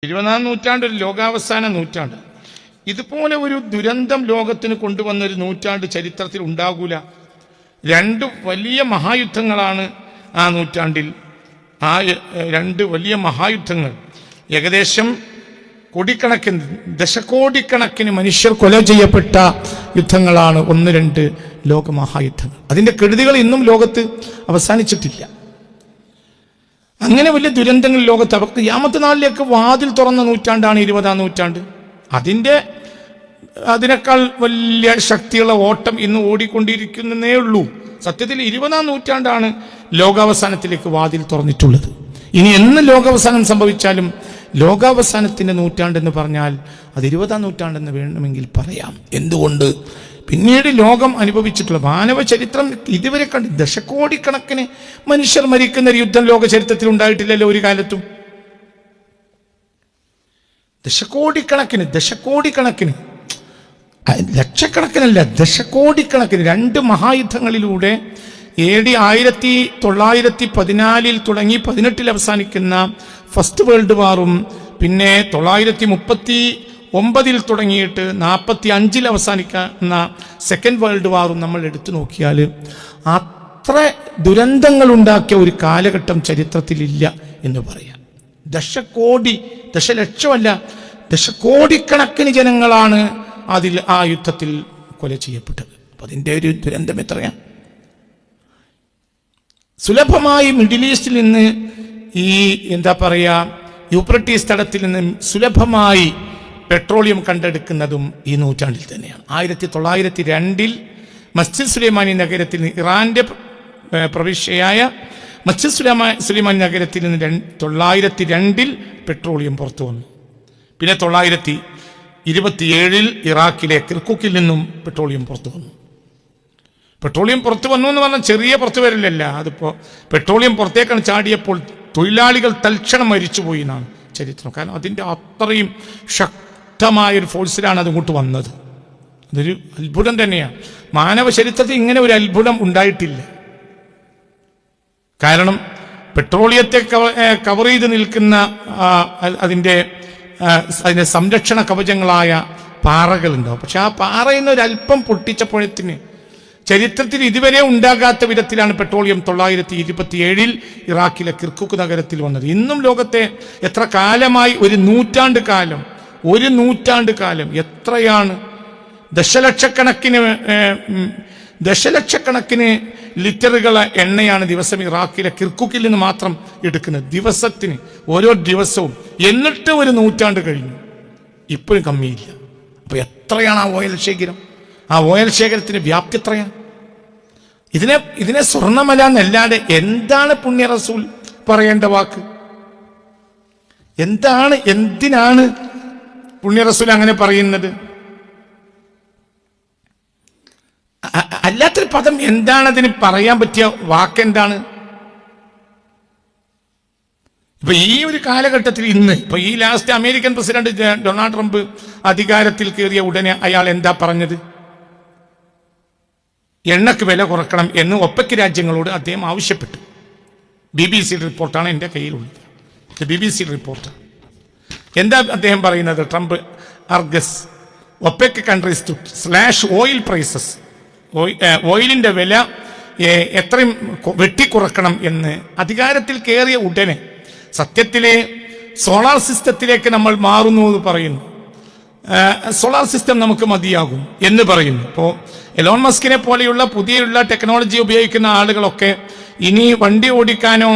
20-ാം നൂറ്റാണ്ട് ഒരു ലോകാവസാന നൂറ്റാണ്ട്. ഇതുപോലെ ഒരു ദുരന്തം ലോകത്തിന് കൊണ്ടുവന്നൊരു നൂറ്റാണ്ട് ചരിത്രത്തിൽ ഉണ്ടാകൂല. രണ്ട് വലിയ മഹായുദ്ധങ്ങളാണ് ആ നൂറ്റാണ്ടിൽ. ആ രണ്ട് വലിയ മഹായുദ്ധങ്ങൾ ഏകദേശം കോടിക്കണക്കിന് ദശകോടിക്കണക്കിന് മനുഷ്യർ കൊല ചെയ്യപ്പെട്ട യുദ്ധങ്ങളാണ് 1-2 ലോകമഹായുദ്ധങ്ങൾ. അതിന്റെ കെടുതികൾ ഇന്നും ലോകത്ത് അവസാനിച്ചിട്ടില്ല. അങ്ങനെ വലിയ ദുരന്തങ്ങൾ ലോകത്ത് അവർക്ക് ഖിയാമത്ത് നാളിലേക്ക് വാതിൽ തുറന്ന നൂറ്റാണ്ടാണ് 20-ാം നൂറ്റാണ്ട്. അതിനേക്കാൾ വലിയ ശക്തിയുള്ള ഓട്ടം ഇന്ന് ഓടിക്കൊണ്ടിരിക്കുന്നേ ഉള്ളൂ. സത്യത്തിൽ 20-ാം നൂറ്റാണ്ടാണ് ലോകാവസാനത്തിലേക്ക് വാതിൽ തുറന്നിട്ടുള്ളത്. ഇനി എന്ന് ലോകാവസാനം സംഭവിച്ചാലും ലോകാവസാനത്തിന്റെ നൂറ്റാണ്ടെന്ന് പറഞ്ഞാൽ അത് 20-ാം നൂറ്റാണ്ടെന്ന് വേണമെങ്കിൽ പറയാം. എന്തുകൊണ്ട്? പിന്നീട് ലോകം അനുഭവിച്ചിട്ടുള്ള മാനവ ചരിത്രം ഇതുവരെ കണ്ട് ദശകോടിക്കണക്കിന് മനുഷ്യർ മരിക്കുന്ന ഒരു യുദ്ധം ലോക ചരിത്രത്തിൽ ഉണ്ടായിട്ടില്ലല്ലോ ഒരു കാലത്തും. ദശകോടിക്കണക്കിന് ലക്ഷക്കണക്കിനല്ല, ദശകോടിക്കണക്കിന് 2 മഹായുദ്ധങ്ങളിലൂടെ AD 1914 തുടങ്ങി 18 അവസാനിക്കുന്ന ഫസ്റ്റ് വേൾഡ് വാറും പിന്നെ 939 തുടങ്ങിയിട്ട് 45 അവസാനിക്കുന്ന സെക്കൻഡ് വേൾഡ് വാറും നമ്മൾ എടുത്തു നോക്കിയാൽ അത്ര ദുരന്തങ്ങൾ ഉണ്ടാക്കിയ ഒരു കാലഘട്ടം ചരിത്രത്തിലില്ല എന്ന് പറയാം. ദശലക്ഷമല്ല, ദശകോടിക്കണക്കിന് ജനങ്ങളാണ് ആ യുദ്ധത്തിൽ കൊല ചെയ്യപ്പെട്ടത്. അപ്പൊ അതിൻ്റെ ഒരു ദുരന്തം എത്രയാണ്? സുലഭമായി മിഡിൽ ഈസ്റ്റിൽ നിന്ന് ഈ യൂഫ്രട്ടീസ് തടത്തിൽ നിന്ന് സുലഭമായി പെട്രോളിയം കണ്ടെടുക്കുന്നതും ഈ നൂറ്റാണ്ടിൽ തന്നെയാണ്. 1902 മസ്ജിദ് സുലൈമാനി നഗരത്തിൽ നിന്ന് ഇറാന്റെ പ്രവിശ്യയായ മസ്ജിദ് സുലൈമാനി നഗരത്തിൽ നിന്ന് 1902 പെട്രോളിയം പുറത്തു വന്നു. പിന്നെ 1927 ഇറാഖിലെ കിർക്കുക്കിൽ നിന്നും പെട്രോളിയം പുറത്തു വന്നു. പെട്രോളിയം പുറത്തു വന്നു എന്ന് പറഞ്ഞാൽ ചെറിയ പുറത്തു വരലല്ല. അതിപ്പോ പെട്രോളിയം പുറത്തേക്കാണ് ചാടിയപ്പോൾ തൊഴിലാളികൾ തൽക്ഷണം മരിച്ചുപോയി എന്നാണ് ചരിത്രം. കാരണം അതിൻ്റെ അത്രയും ശക്തമായൊരു ഫോഴ്സിലാണ് അതിങ്ങോട്ട് വന്നത്. അതൊരു അത്ഭുതം തന്നെയാണ്. മാനവ ചരിത്രത്തിൽ ഇങ്ങനെ ഒരു അത്ഭുതം ഉണ്ടായിട്ടില്ല. കാരണം പെട്രോളിയത്തെ കവർ ചെയ്ത് നിൽക്കുന്ന അതിൻ്റെ സംരക്ഷണ കവചങ്ങളായ പാറകളുണ്ടാവും. പക്ഷെ ആ പാറയിൽ നിന്ന് ഒരല്പം പൊട്ടിച്ചപ്പോഴത്തിന് ചരിത്രത്തിൽ ഇതുവരെ ഉണ്ടാകാത്ത വിധത്തിലാണ് പെട്രോളിയം 1927 ഇറാഖിലെ കിർക്കുക്ക് നഗരത്തിൽ വന്നത്. ഇന്നും ലോകത്തെ എത്ര കാലമായി? ഒരു നൂറ്റാണ്ട് കാലം എത്രയാണ്? ദശലക്ഷക്കണക്കിന് ലിറ്ററുകൾ എണ്ണയാണ് ദിവസം ഇറാഖിലെ കിർക്കുക്കിൽ നിന്ന് മാത്രം എടുക്കുന്നത്. ദിവസത്തിന്, ഓരോ ദിവസവും. എന്നിട്ട് ഒരു നൂറ്റാണ്ട് കഴിഞ്ഞു, ഇപ്പോഴും കമ്മിയില്ല. അപ്പൊ എത്രയാണ് ആ ഓയിൽ ശേഖരം? ആ ഓയിൽ ശേഖരത്തിന്റെ വ്യാപ്തി എത്രയാണ്? ഇതിനെ സ്വർണ്ണമല എന്നല്ലാതെ എന്താണ് പുണ്യ റസൂൽ പറയേണ്ട വാക്ക്? എന്തിനാണ് പുണ്യ റസൂൽ അങ്ങനെ പറയുന്നത്? അല്ലാത്തൊരു പദം എന്താണ്? അതിന് പറയാൻ പറ്റിയ വാക്കെന്താണ്? ഇപ്പൊ ഈ ഒരു കാലഘട്ടത്തിൽ ഇപ്പൊ ഈ last American president Donald Trump അധികാരത്തിൽ കയറിയ ഉടനെ അയാൾ എന്താ പറഞ്ഞത്? എണ്ണക്ക് വില കുറക്കണം എന്ന് OPEC രാജ്യങ്ങളോട് അദ്ദേഹം ആവശ്യപ്പെട്ടു. BBC റിപ്പോർട്ടാണ് എൻ്റെ കയ്യിലുള്ളത്. BBC report. എന്താ അദ്ദേഹം പറയുന്നത്? Trump urges OPEC countries to slash oil prices, ഓയിലിന്റെ വില എത്രയും വെട്ടിക്കുറക്കണം എന്ന് അധികാരത്തിൽ കയറിയ ഉടനെ. സത്യത്തിലെ സോളാർ സിസ്റ്റത്തിലേക്ക് നമ്മൾ മാറുന്നു എന്ന് പറയുന്നു. സോളാർ സിസ്റ്റം നമുക്ക് മതിയാകും എന്ന് പറയുന്നു. ഇപ്പോൾ എലോൺ മസ്കിനെ പോലെയുള്ള പുതിയുള്ള ടെക്നോളജി ഉപയോഗിക്കുന്ന ആളുകളൊക്കെ ഇനി വണ്ടി ഓടിക്കാനോ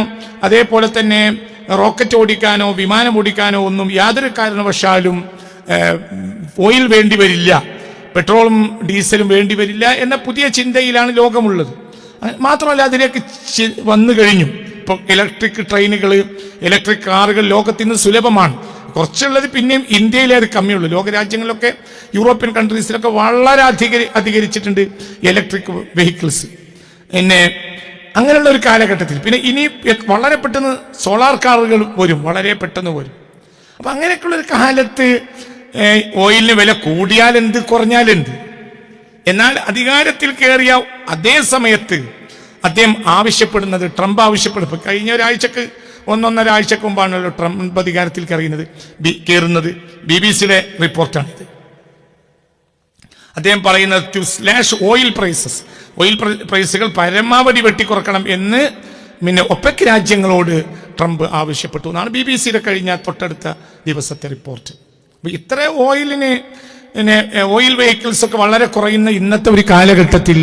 അതേപോലെ തന്നെ റോക്കറ്റ് ഓടിക്കാനോ വിമാനം ഓടിക്കാനോ ഒന്നും യാതൊരു കാരണവശാലും ഓയിൽ വേണ്ടി വരില്ല, പെട്രോളും ഡീസലും വേണ്ടി വരില്ല എന്ന പുതിയ ചിന്തയിലാണ് ലോകമുള്ളത്. മാത്രമല്ല അതിലേക്ക് വന്നു കഴിഞ്ഞു. ഇപ്പം ഇലക്ട്രിക് ട്രെയിനുകൾ, ഇലക്ട്രിക് കാറുകൾ ലോകത്തിന് സുലഭമാണ്. കുറച്ചുള്ളത് പിന്നെയും ഇന്ത്യയിലേ അത് കമ്മിയുള്ളൂ. ലോകരാജ്യങ്ങളിലൊക്കെ യൂറോപ്യൻ കൺട്രീസിലൊക്കെ വളരെ അധികരിച്ചിട്ടുണ്ട് ഇലക്ട്രിക് വെഹിക്കിൾസ്. പിന്നെ അങ്ങനെയുള്ള ഒരു കാലഘട്ടത്തിൽ പിന്നെ ഇനി വളരെ പെട്ടെന്ന് സോളാർ കാറുകൾ വരും, വളരെ പെട്ടെന്ന് വരും. അപ്പൊ അങ്ങനെയൊക്കെയുള്ളൊരു കാലത്ത് ഓയിലിന് വില കൂടിയാലെന്ത്, കുറഞ്ഞാലെന്ത്? എന്നാൽ അധികാരത്തിൽ കയറിയ അതേ സമയത്ത് അദ്ദേഹം ആവശ്യപ്പെടുന്നത്, ട്രംപ് ആവശ്യപ്പെടുന്നത്, കഴിഞ്ഞ ഒരാഴ്ചക്ക് 1-1.5 ആഴ്ചക്ക് മുമ്പാണല്ലോ ട്രംപ് അധികാരത്തിൽ കയറുന്നത്. BBC-യുടെ റിപ്പോർട്ടാണിത്. അദ്ദേഹം പറയുന്നത് ടു സ്ലാഷ് ഓയിൽ പ്രൈസുകൾ പരമാവധി വെട്ടിക്കുറക്കണം എന്ന് ഒപെക് രാജ്യങ്ങളോട് ട്രംപ് ആവശ്യപ്പെട്ടു എന്നാണ് BBC-യുടെ കഴിഞ്ഞ തൊട്ടടുത്ത ദിവസത്തെ റിപ്പോർട്ട്. അപ്പൊ ഇത്ര ഓയിൽ വെഹിക്കിൾസ് ഒക്കെ വളരെ കുറയുന്ന ഇന്നത്തെ ഒരു കാലഘട്ടത്തിൽ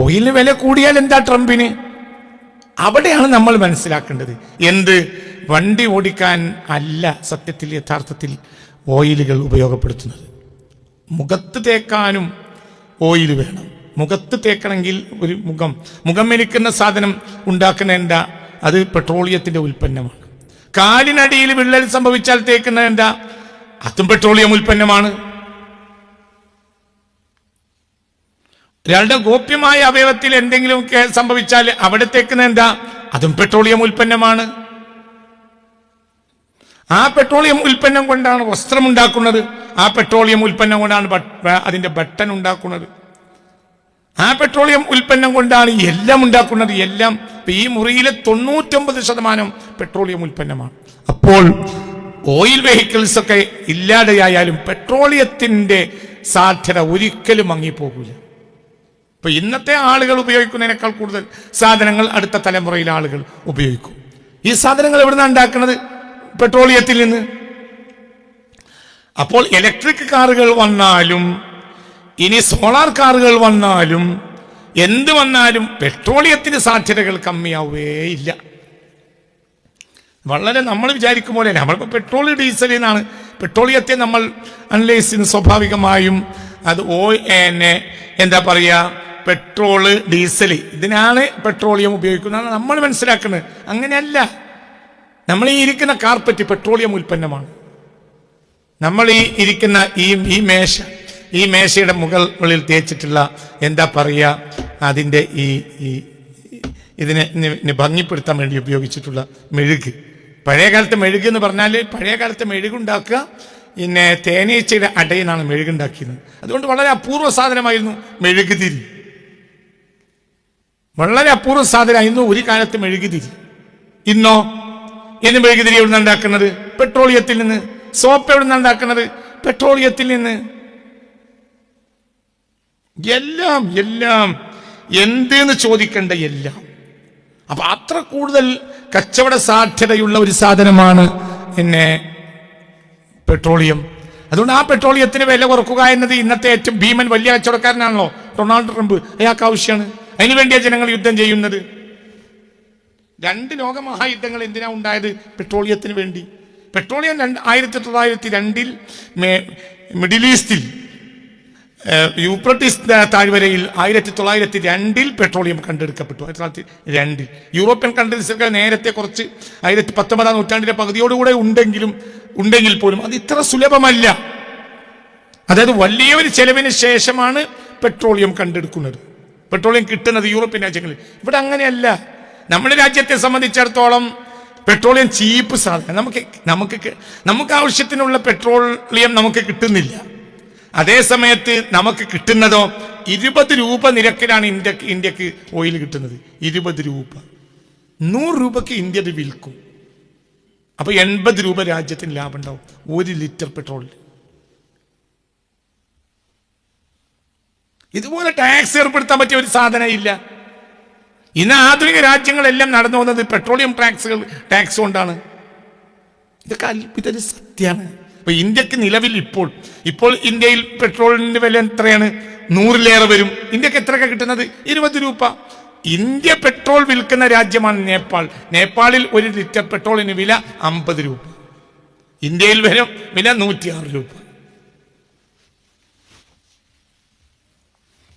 ഓയിലിന് വില കൂടിയാൽ എന്താ ട്രംപിന്? അവിടെയാണ് നമ്മൾ മനസ്സിലാക്കേണ്ടത്. എന്ത് വണ്ടി ഓടിക്കാൻ അല്ല സത്യത്തിൽ യഥാർത്ഥത്തിൽ ഓയിലുകൾ ഉപയോഗപ്പെടുത്തുന്നത്. മുഖത്ത് തേക്കാനും ഓയിൽ വേണം. മുഖത്ത് തേക്കണമെങ്കിൽ ഒരു മുഖം മെലിക്കുന്ന സാധനം ഉണ്ടാക്കുന്ന എന്താ? അത് പെട്രോളിയത്തിന്റെ ഉൽപ്പന്നമാണ്. കാലിനടിയിൽ വിള്ളൽ സംഭവിച്ചാൽ തേക്കുന്ന എന്താ? അതും പെട്രോളിയം ഉൽപ്പന്നമാണ്. ഒരാളുടെ ഗോപ്യമായ അവയവത്തിൽ എന്തെങ്കിലും സംഭവിച്ചാൽ അവിടെ തേക്കുന്ന എന്താ? അതും പെട്രോളിയം ഉൽപ്പന്നമാണ്. ആ പെട്രോളിയം ഉൽപ്പന്നം കൊണ്ടാണ് വസ്ത്രം ഉണ്ടാക്കുന്നത്. ആ പെട്രോളിയം ഉൽപ്പന്നം കൊണ്ടാണ് അതിന്റെ ബട്ടൺ ഉണ്ടാക്കുന്നത്. ആ പെട്രോളിയം ഉൽപ്പന്നം കൊണ്ടാണ് എല്ലാം ഉണ്ടാക്കുന്നത്. എല്ലാം ഈ മുറിയിലെ 99% പെട്രോളിയം ഉൽപ്പന്നമാണ്. അപ്പോൾ ഓയിൽ വെഹിക്കിൾസ് ഒക്കെ ഇല്ലാതെയായാലും പെട്രോളിയത്തിന്റെ സാധ്യത ഒരിക്കലും മങ്ങിപ്പോകില്ല. ഇപ്പൊ ഇന്നത്തെ ആളുകൾ ഉപയോഗിക്കുന്നതിനേക്കാൾ കൂടുതൽ സാധനങ്ങൾ അടുത്ത തലമുറയിലെ ആളുകൾ ഉപയോഗിക്കും. ഈ സാധനങ്ങൾ എവിടുന്നാണ് ഉണ്ടാക്കുന്നത്? പെട്രോളിയത്തിൽ നിന്ന്. അപ്പോൾ ഇലക്ട്രിക് കാറുകൾ വന്നാലും ഇനി സോളാർ കാറുകൾ വന്നാലും എന്ത് വന്നാലും പെട്രോളിയത്തിന് സാധ്യതകൾ കമ്മിയാവുകയില്ല. വളരെ നമ്മൾ വിചാരിക്കും പോലെ നമ്മളിപ്പോൾ പെട്രോൾ ഡീസൽ എന്നാണ് പെട്രോളിയത്തെ നമ്മൾ അനലൈസ് ചെയ്യുന്ന. സ്വാഭാവികമായും അത് എന്താ പറയുക, പെട്രോള് ഡീസൽ ഇതിനാണ് പെട്രോളിയം ഉപയോഗിക്കുന്നത് നമ്മൾ മനസ്സിലാക്കുന്നത്. അങ്ങനെയല്ല. നമ്മൾ ഈ ഇരിക്കുന്ന കാർപ്പറ്റ് പെട്രോളിയം ഉൽപ്പന്നമാണ്. നമ്മൾ ഈ ഇരിക്കുന്ന ഈ മേശയുടെ മുകളിൽ തേച്ചിട്ടുള്ള എന്താ പറയുക, അതിൻ്റെ ഇതിനെ ഭംഗിപ്പെടുത്താൻ വേണ്ടി ഉപയോഗിച്ചിട്ടുള്ള മെഴുക്. പഴയകാലത്തെ മെഴുക് എന്ന് പറഞ്ഞാൽ പഴയകാലത്തെ മെഴുകുണ്ടാക്കുക പിന്നെ തേനീച്ചയുടെ അടയിലാണ് മെഴുകുണ്ടാക്കിയത്. അതുകൊണ്ട് വളരെ അപൂർവ സാധനമായിരുന്നു മെഴുകുതിരി. വളരെ അപൂർവ സാധനമായിരുന്നു ഒരു കാലത്ത് മെഴുകുതിരി. ഇന്നോ മെഴുകുതിരി എവിടെ നിന്നാണ് ഉണ്ടാക്കുന്നത്? പെട്രോളിയത്തിൽ നിന്ന്. സോപ്പ് എവിടെ നിന്നാണ് ഉണ്ടാക്കുന്നത്? പെട്രോളിയത്തിൽ നിന്ന്. എല്ലാം എന്തെന്ന് ചോദിക്കേണ്ട എല്ലാം. അപ്പൊ അത്ര കൂടുതൽ കച്ചവട സാധ്യതയുള്ള ഒരു സാധനമാണ് പെട്രോളിയം. അതുകൊണ്ട് ആ പെട്രോളിയത്തിന് വില കുറക്കുക എന്നത് ഇന്നത്തെ ഏറ്റവും ഭീമൻ വലിയ കച്ചവടക്കാരനാണല്ലോ ഡൊണാൾഡ് ട്രംപ്. അയാൾക്ക് ആവശ്യമാണ്. അതിനുവേണ്ടിയാണ് ജനങ്ങൾ യുദ്ധം ചെയ്യുന്നത്. 2 ലോകമഹായുദ്ധങ്ങൾ എന്തിനാ ഉണ്ടായത്? പെട്രോളിയത്തിന് വേണ്ടി. പെട്രോളിയം 1902 മിഡിൽ ഈസ്റ്റിൽ യൂഫ്രട്ടീസ് താഴ്വരയിൽ 1902 പെട്രോളിയം കണ്ടെടുക്കപ്പെട്ടു. 1902 യൂറോപ്യൻ കൺട്രീസൊക്കെ നേരത്തെ കുറച്ച് 19ാം നൂറ്റാണ്ടിന്റെ പകുതിയോടുകൂടെ ഉണ്ടെങ്കിൽ പോലും അത് ഇത്ര സുലഭമല്ല. അതായത് വലിയൊരു ചെലവിന് ശേഷമാണ് പെട്രോളിയം കണ്ടെടുക്കുന്നത്, പെട്രോളിയം കിട്ടുന്നത് യൂറോപ്യൻ രാജ്യങ്ങളിൽ. ഇവിടെ അങ്ങനെയല്ല. നമ്മുടെ രാജ്യത്തെ സംബന്ധിച്ചിടത്തോളം പെട്രോളിയം ചീപ്പ് സാധനം. നമുക്ക് ആവശ്യത്തിനുള്ള പെട്രോളിയം നമുക്ക് കിട്ടുന്നില്ല. അതേ സമയത്ത് നമുക്ക് കിട്ടുന്നതോ 20 രൂപ നിരക്കിലാണ് ഇന്ത്യക്ക് ഓയിൽ കിട്ടുന്നത്. 20 രൂപ. 100 രൂപക്ക് ഇന്ത്യ അത് വിൽക്കും. അപ്പൊ 80 രൂപ രാജ്യത്തിന് ലാഭം ഉണ്ടാവും 1 ലിറ്റർ പെട്രോളിൽ. ഇതുപോലെ ടാക്സ് ഏർപ്പെടുത്താൻ പറ്റിയ ഒരു സാധനം ഇല്ല. ഇന്ന് ആധുനിക രാജ്യങ്ങളെല്ലാം നടന്നു പോകുന്നത് പെട്രോളിയം ടാക്സ് കൊണ്ടാണ്. ഇതൊക്കെ അത്ഭുത സത്യമാണ്. അപ്പൊ ഇന്ത്യക്ക് നിലവിൽ ഇപ്പോൾ ഇന്ത്യയിൽ പെട്രോളിന്റെ വില എത്രയാണ്? 100-ലേറെ വരും. ഇന്ത്യക്ക് എത്രയൊക്കെ കിട്ടുന്നത്? 20 രൂപ. ഇന്ത്യ പെട്രോൾ വിൽക്കുന്ന രാജ്യമാണ് നേപ്പാൾ. നേപ്പാളിൽ 1 ലിറ്റർ പെട്രോളിന് വില 50 രൂപ. ഇന്ത്യയിൽ വില 106 രൂപ.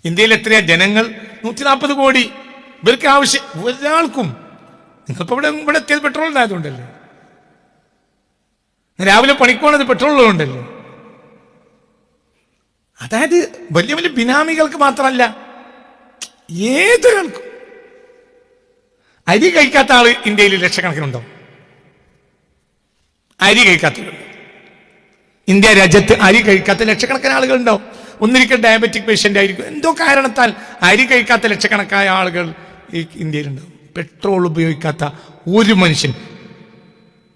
ഇന്ത്യയിൽ എത്രയാ ജനങ്ങൾ? 140 കോടി. ഇവർക്ക് ആവശ്യം ഒരാൾക്കും. നിങ്ങളിപ്പോ ഇവിടെ എത്തിയത് പെട്രോൾ ഉണ്ടായതുകൊണ്ടല്ലേ. രാവിലെ പണിക്കോണത് പെട്രോളുള്ളതുകൊണ്ടല്ലേ. അതായത് വലിയ വലിയ ബിനാമികൾക്ക് മാത്രമല്ല, ഏതൊരാൾക്കും. അരി കഴിക്കാത്ത ആള് ഇന്ത്യയിൽ ലക്ഷക്കണക്കിനുണ്ടാവും. അരി കഴിക്കാത്തവരുണ്ട്. ഇന്ത്യ രാജ്യത്ത് അരി കഴിക്കാത്ത ലക്ഷക്കണക്കിന് ആളുകൾ ഉണ്ടാവും. ഒന്നിരിക്കൽ ഡയബറ്റിക് പേഷ്യന്റ് ആയിരിക്കും. എന്തോ കാരണത്താൽ അരി കഴിക്കാത്ത ലക്ഷക്കണക്കായ ആളുകൾ ഈ ഇന്ത്യയിലുണ്ടാവും. പെട്രോൾ ഉപയോഗിക്കാത്ത ഒരു മനുഷ്യൻ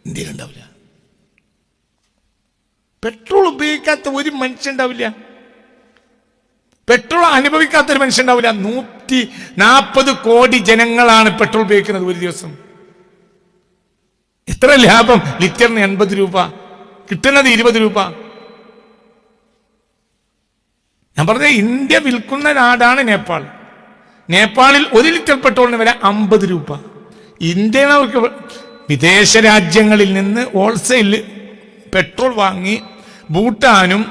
ഇന്ത്യയിൽ ഉണ്ടാവില്ല. പെട്രോൾ ഉപയോഗിക്കാത്ത ഒരു മനുഷ്യൻ ഉണ്ടാവില്ല. പെട്രോൾ അനുഭവിക്കാത്തൊരു മനുഷ്യൻ ഉണ്ടാവില്ല. 140 കോടി ജനങ്ങളാണ് പെട്രോൾ ഉപയോഗിക്കുന്നത് ഒരു ദിവസം. എത്ര ലാഭം? ലിറ്ററിന് 80 രൂപ, കിട്ടുന്നത് 20 രൂപ. ഞാൻ പറഞ്ഞ ഇന്ത്യ വിൽക്കുന്ന നാടാണ് നേപ്പാൾ. നേപ്പാളിൽ 1 ലിറ്റർ പെട്രോളിന് വില 50 രൂപ. ഇന്ത്യയിൽ അവർക്ക് വിദേശ രാജ്യങ്ങളിൽ നിന്ന് ഹോൾസെയിൽ പെട്രോൾ വാങ്ങി ഭൂട്ടാനും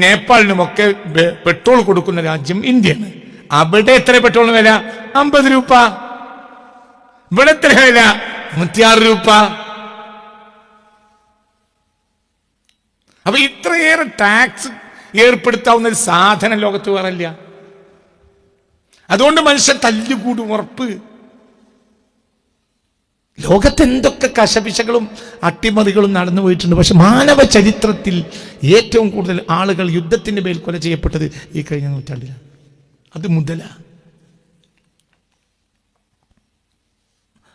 നേപ്പാളിനുമൊക്കെ പെട്രോൾ കൊടുക്കുന്ന രാജ്യം ഇന്ത്യയാണ്. അവിടെ എത്ര പെട്രോളിന് വില? 50 രൂപ. ഇവിടെ എത്ര വില? 106 രൂപ. അപ്പൊ ഇത്രയേറെ ടാക്സ് ഏർപ്പെടുത്താവുന്ന ഒരു സാധനം ലോകത്ത് വേറല്ല. അതുകൊണ്ട് മനുഷ്യൻ തല്ലുകൂടും, ഉറപ്പ്. ലോകത്ത് എന്തൊക്കെ കശപിശകളും അട്ടിമറികളും നടന്നു പോയിട്ടുണ്ട്. പക്ഷെ മാനവ ചരിത്രത്തിൽ ഏറ്റവും കൂടുതൽ ആളുകൾ യുദ്ധത്തിന്റെ മേൽ കൊല ചെയ്യപ്പെട്ടത് ഈ കഴിഞ്ഞ നൂറ്റാണ്ടിലാണ്. അത് മുതല.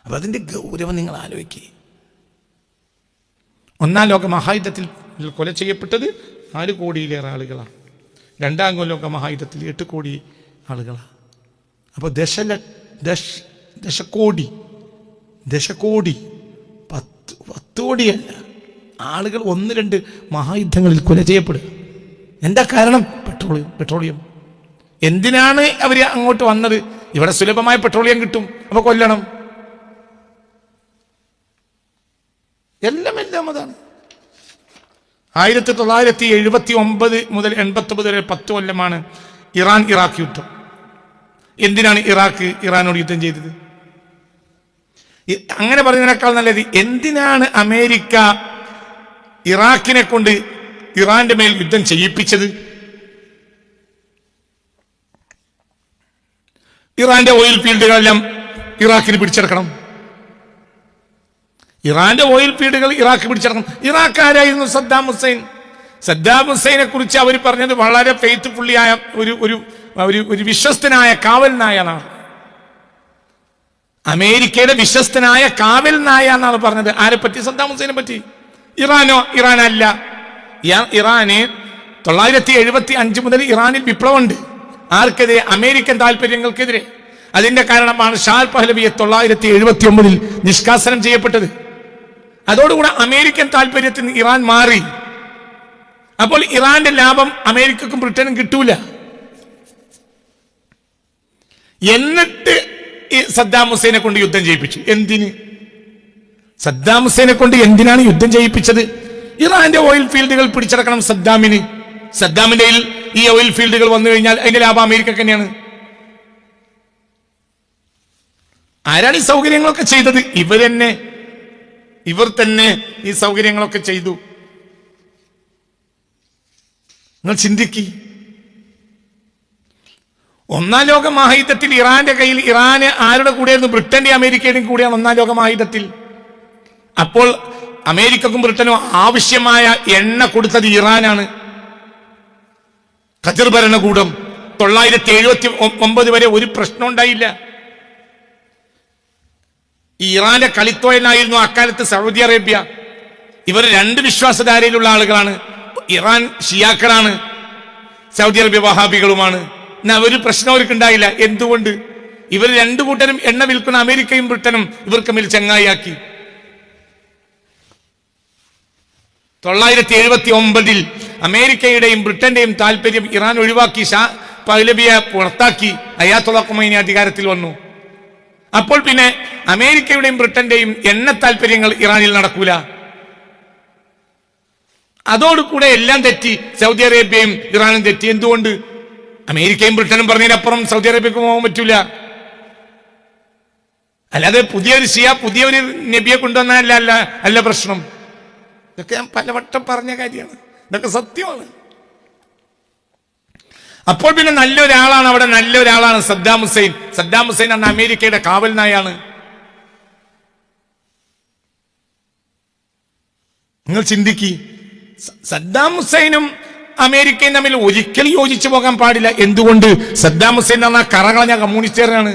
അപ്പൊ അതിന്റെ ഗൗരവം നിങ്ങൾ ആലോചിക്കുക. 1-ാം ലോക മഹായുദ്ധത്തിൽ കൊല ചെയ്യപ്പെട്ടത് 4 കോടിയിലേറെ ആളുകളാണ്. 2-ാം ലോക മഹായുദ്ധത്തിൽ 8 കോടി ആളുകളാണ്. അപ്പോൾ ദശകോടി 10 കോടിയല്ല ആളുകൾ 1-2 മഹായുദ്ധങ്ങളിൽ കൊല ചെയ്യപ്പെടുക. എന്താ കാരണം? പെട്രോളിയം. എന്തിനാണ് അവർ അങ്ങോട്ട് വന്നത്? ഇവിടെ സുലഭമായ പെട്രോളിയം കിട്ടും, അപ്പൊ കൊല്ലണം. എല്ലാം അതാണ്. 1979 മുതൽ 89 വരെ 10 കൊല്ലമാണ് ഇറാൻ ഇറാഖ് യുദ്ധം. എന്തിനാണ് ഇറാനോട് യുദ്ധം ചെയ്തത്? അങ്ങനെ പറയുന്നതിനേക്കാൾ നല്ലത് എന്തിനാണ് അമേരിക്ക ഇറാഖിനെ കൊണ്ട് ഇറാന്റെ മേൽ യുദ്ധം ചെയ്യിപ്പിച്ചത്? ഇറാന്റെ ഓയിൽ ഫീൽഡുകളെല്ലാം ഇറാഖിന് പിടിച്ചെടുക്കണം. ഇറാന്റെ ഓയിൽ ഫീൽഡുകൾ ഇറാഖ് പിടിച്ചെടുക്കണം. ഇറാഖ് ആരായിരുന്നു? സദ്ദാം ഹുസൈനെ കുറിച്ച് അവർ പറഞ്ഞത് വളരെ ഫെയ്ത്ത്ഫുള്ളിയായ ഒരു വിശ്വസ്തനായ കാവൽ നായ എന്നാണ്. അമേരിക്കയുടെ വിശ്വസ്തനായ കാവൽ നായ എന്നാണ് പറഞ്ഞത്. ആരെ പറ്റി? സദ്ദാം ഹുസൈനെ പറ്റി. ഇറാനല്ല. ഇറാന് 1975 മുതൽ ഇറാനിൽ വിപ്ലവമുണ്ട്. ആർക്കെതിരെ? അമേരിക്കൻ താല്പര്യങ്ങൾക്കെതിരെ. അതിന്റെ കാരണമാണ് ഷാ പഹ്ലവിയെ 1979 നിഷ്കാസനം ചെയ്യപ്പെട്ടത്. അതോടുകൂടെ അമേരിക്കൻ താല്പര്യത്തിന് ഇറാൻ മാറി. അപ്പോൾ ഇറാന്റെ ലാഭം അമേരിക്കക്കും ബ്രിട്ടനും കിട്ടൂല. എന്നിട്ട് സദ്ദാം ഹുസൈനെ കൊണ്ട് യുദ്ധം ചെയ്യിപ്പിച്ചു. എന്തിന്? സദ്ദാം ഹുസൈനെ കൊണ്ട് എന്തിനാണ് യുദ്ധം ചെയ്യിപ്പിച്ചത്? ഇറാന്റെ ഓയിൽ ഫീൽഡുകൾ പിടിച്ചെടുക്കണം സദ്ദാമിന്. സദ്ദാമിന്റെ ഈ ഓയിൽ ഫീൽഡുകൾ വന്നു കഴിഞ്ഞാൽ അതിന്റെ ലാഭം അമേരിക്കക്ക് തന്നെയാണ്. ആരാണ് ഈ സൗകര്യങ്ങളൊക്കെ ചെയ്തത്? ഇവർ തന്നെ ഈ സൗകര്യങ്ങളൊക്കെ ചെയ്തു. നിങ്ങൾ ചിന്തിക്കി. 1-ാം ലോക മഹായുദ്ധത്തിൽ ഇറാന്റെ കയ്യിൽ ഇറാന് ആരുടെ കൂടെയായിരുന്നു? ബ്രിട്ടന്റെയും അമേരിക്കയുടെയും കൂടെയാണ് 1-ാം ലോക മഹായുദ്ധത്തിൽ. അപ്പോൾ അമേരിക്കക്കും ബ്രിട്ടനും ആവശ്യമായ എണ്ണ കൊടുത്തത് ഇറാനാണ്. ഖജർ ഭരണകൂടം 1979 വരെ ഒരു പ്രശ്നം ഉണ്ടായില്ല. ഈ ഇറാന്റെ കളിത്തോയനായിരുന്നു അക്കാലത്ത് സൗദി അറേബ്യ. ഇവർ 2 വിശ്വാസധാരയിലുള്ള ആളുകളാണ്. ഇറാൻ ഷിയാക്കളാണ്, സൗദി അറേബ്യ വഹാബികളുമാണ്. എന്നാൽ ഒരു പ്രശ്നം അവർക്ക് ഉണ്ടായില്ല. എന്തുകൊണ്ട്? ഇവർ 2 കൂട്ടരും എണ്ണ വിൽക്കുന്ന അമേരിക്കയും ബ്രിട്ടനും ഇവർക്ക് മേൽ ചങ്ങായിയാക്കി. 1979 അമേരിക്കയുടെയും ബ്രിട്ടന്റെയും താല്പര്യം ഇറാൻ ഒഴിവാക്കി. ഷാ പഹ്ലവിയെ പുറത്താക്കി. അയാത്തുള്ള ഖുമൈനി അധികാരത്തിൽ വന്നു. അപ്പോൾ പിന്നെ അമേരിക്കയുടെയും ബ്രിട്ടന്റെയും എണ്ണ താല്പര്യങ്ങൾ ഇറാനിൽ നടക്കൂല. അതോടുകൂടെ എല്ലാം തെറ്റി. സൗദി അറേബ്യയും ഇറാനും തെറ്റി. എന്തുകൊണ്ട്? അമേരിക്കയും ബ്രിട്ടനും പറഞ്ഞതിനപ്പുറം സൗദി അറേബ്യക്ക് പോകാൻ പറ്റൂല. അല്ലാതെ പുതിയൊരു നബിയെ കൊണ്ടുവന്നല്ല പ്രശ്നം. ഇതൊക്കെ ഞാൻ പലവട്ടം പറഞ്ഞ കാര്യമാണ്. ഇതൊക്കെ സത്യമാണ്. അപ്പോൾ പിന്നെ നല്ലൊരാളാണ് അവിടെ. നല്ലൊരാളാണ് സദ്ദാം ഹുസൈൻ. സദ്ദാം ഹുസൈൻ അന്ന് അമേരിക്കയുടെ കാവൽ നായാണ്. നിങ്ങൾ ചിന്തിക്കി. സദ്ദാം ഹുസൈനും അമേരിക്കയും തമ്മിൽ ഒരിക്കലും യോജിച്ചു പോകാൻ പാടില്ല. എന്തുകൊണ്ട്? സദ്ദാം ഹുസൈൻ എന്ന് പറഞ്ഞാൽ കറകളഞ്ഞ കമ്മ്യൂണിസ്റ്റുകാരനാണ്.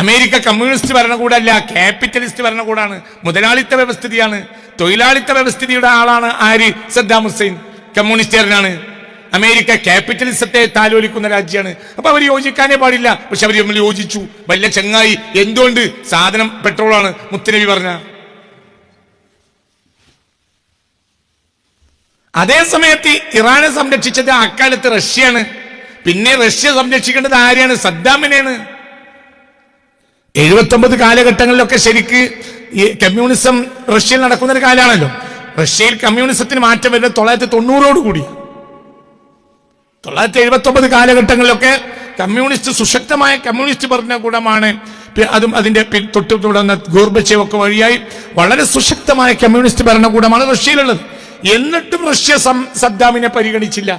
അമേരിക്ക കമ്മ്യൂണിസ്റ്റ് ഭരണകൂടമല്ല, ക്യാപിറ്റലിസ്റ്റ് ഭരണകൂടമാണ്, മുതലാളിത്ത വ്യവസ്ഥിതിയാണ്, തൊഴിലാളിത്ത വ്യവസ്ഥിതിയുടെ ആളാണ് ആര്? സദ്ദാം ഹുസൈൻ. കമ്മ്യൂണിസ്റ്റുകാരനാണ്. അമേരിക്ക ക്യാപിറ്റലിസത്തെ താലോലിക്കുന്ന രാജ്യമാണ്. അപ്പൊ അവർ യോജിക്കാനേ പാടില്ല. പക്ഷെ അവർ തമ്മിൽ യോജിച്ചു. വല്ല ചങ്ങായി. എന്തുകൊണ്ട്? സാധനം പെട്രോളാണ്, മുത്തുനബി പറഞ്ഞ. അതേ സമയത്ത് ഇറാനെ സംരക്ഷിച്ചത് അക്കാലത്ത് റഷ്യയാണ്. പിന്നെ റഷ്യ സംരക്ഷിക്കേണ്ടത് ആരെയാണ്? സദ്ദാമിനെയാണ്. 79 കാലഘട്ടങ്ങളിലൊക്കെ ശരിക്ക് ഈ കമ്മ്യൂണിസം റഷ്യയിൽ നടക്കുന്ന ഒരു കാലമാണല്ലോ. റഷ്യയിൽ കമ്മ്യൂണിസത്തിന് മാറ്റം വരുന്നത് 1990 കൂടി. 1979 കാലഘട്ടങ്ങളിലൊക്കെ കമ്മ്യൂണിസ്റ്റ്, സുശക്തമായ കമ്മ്യൂണിസ്റ്റ് ഭരണകൂടമാണ്. അതും അതിന്റെ തൊട്ട് തുടർന്ന് ഗോർബച്ചേവ് ഒക്കെ വഴിയായി വളരെ സുശക്തമായ കമ്മ്യൂണിസ്റ്റ് ഭരണകൂടമാണ് റഷ്യയിലുള്ളത്. എന്നിട്ടും റഷ്യ സദ്ദാമിനെ പരിഗണിച്ചില്ല.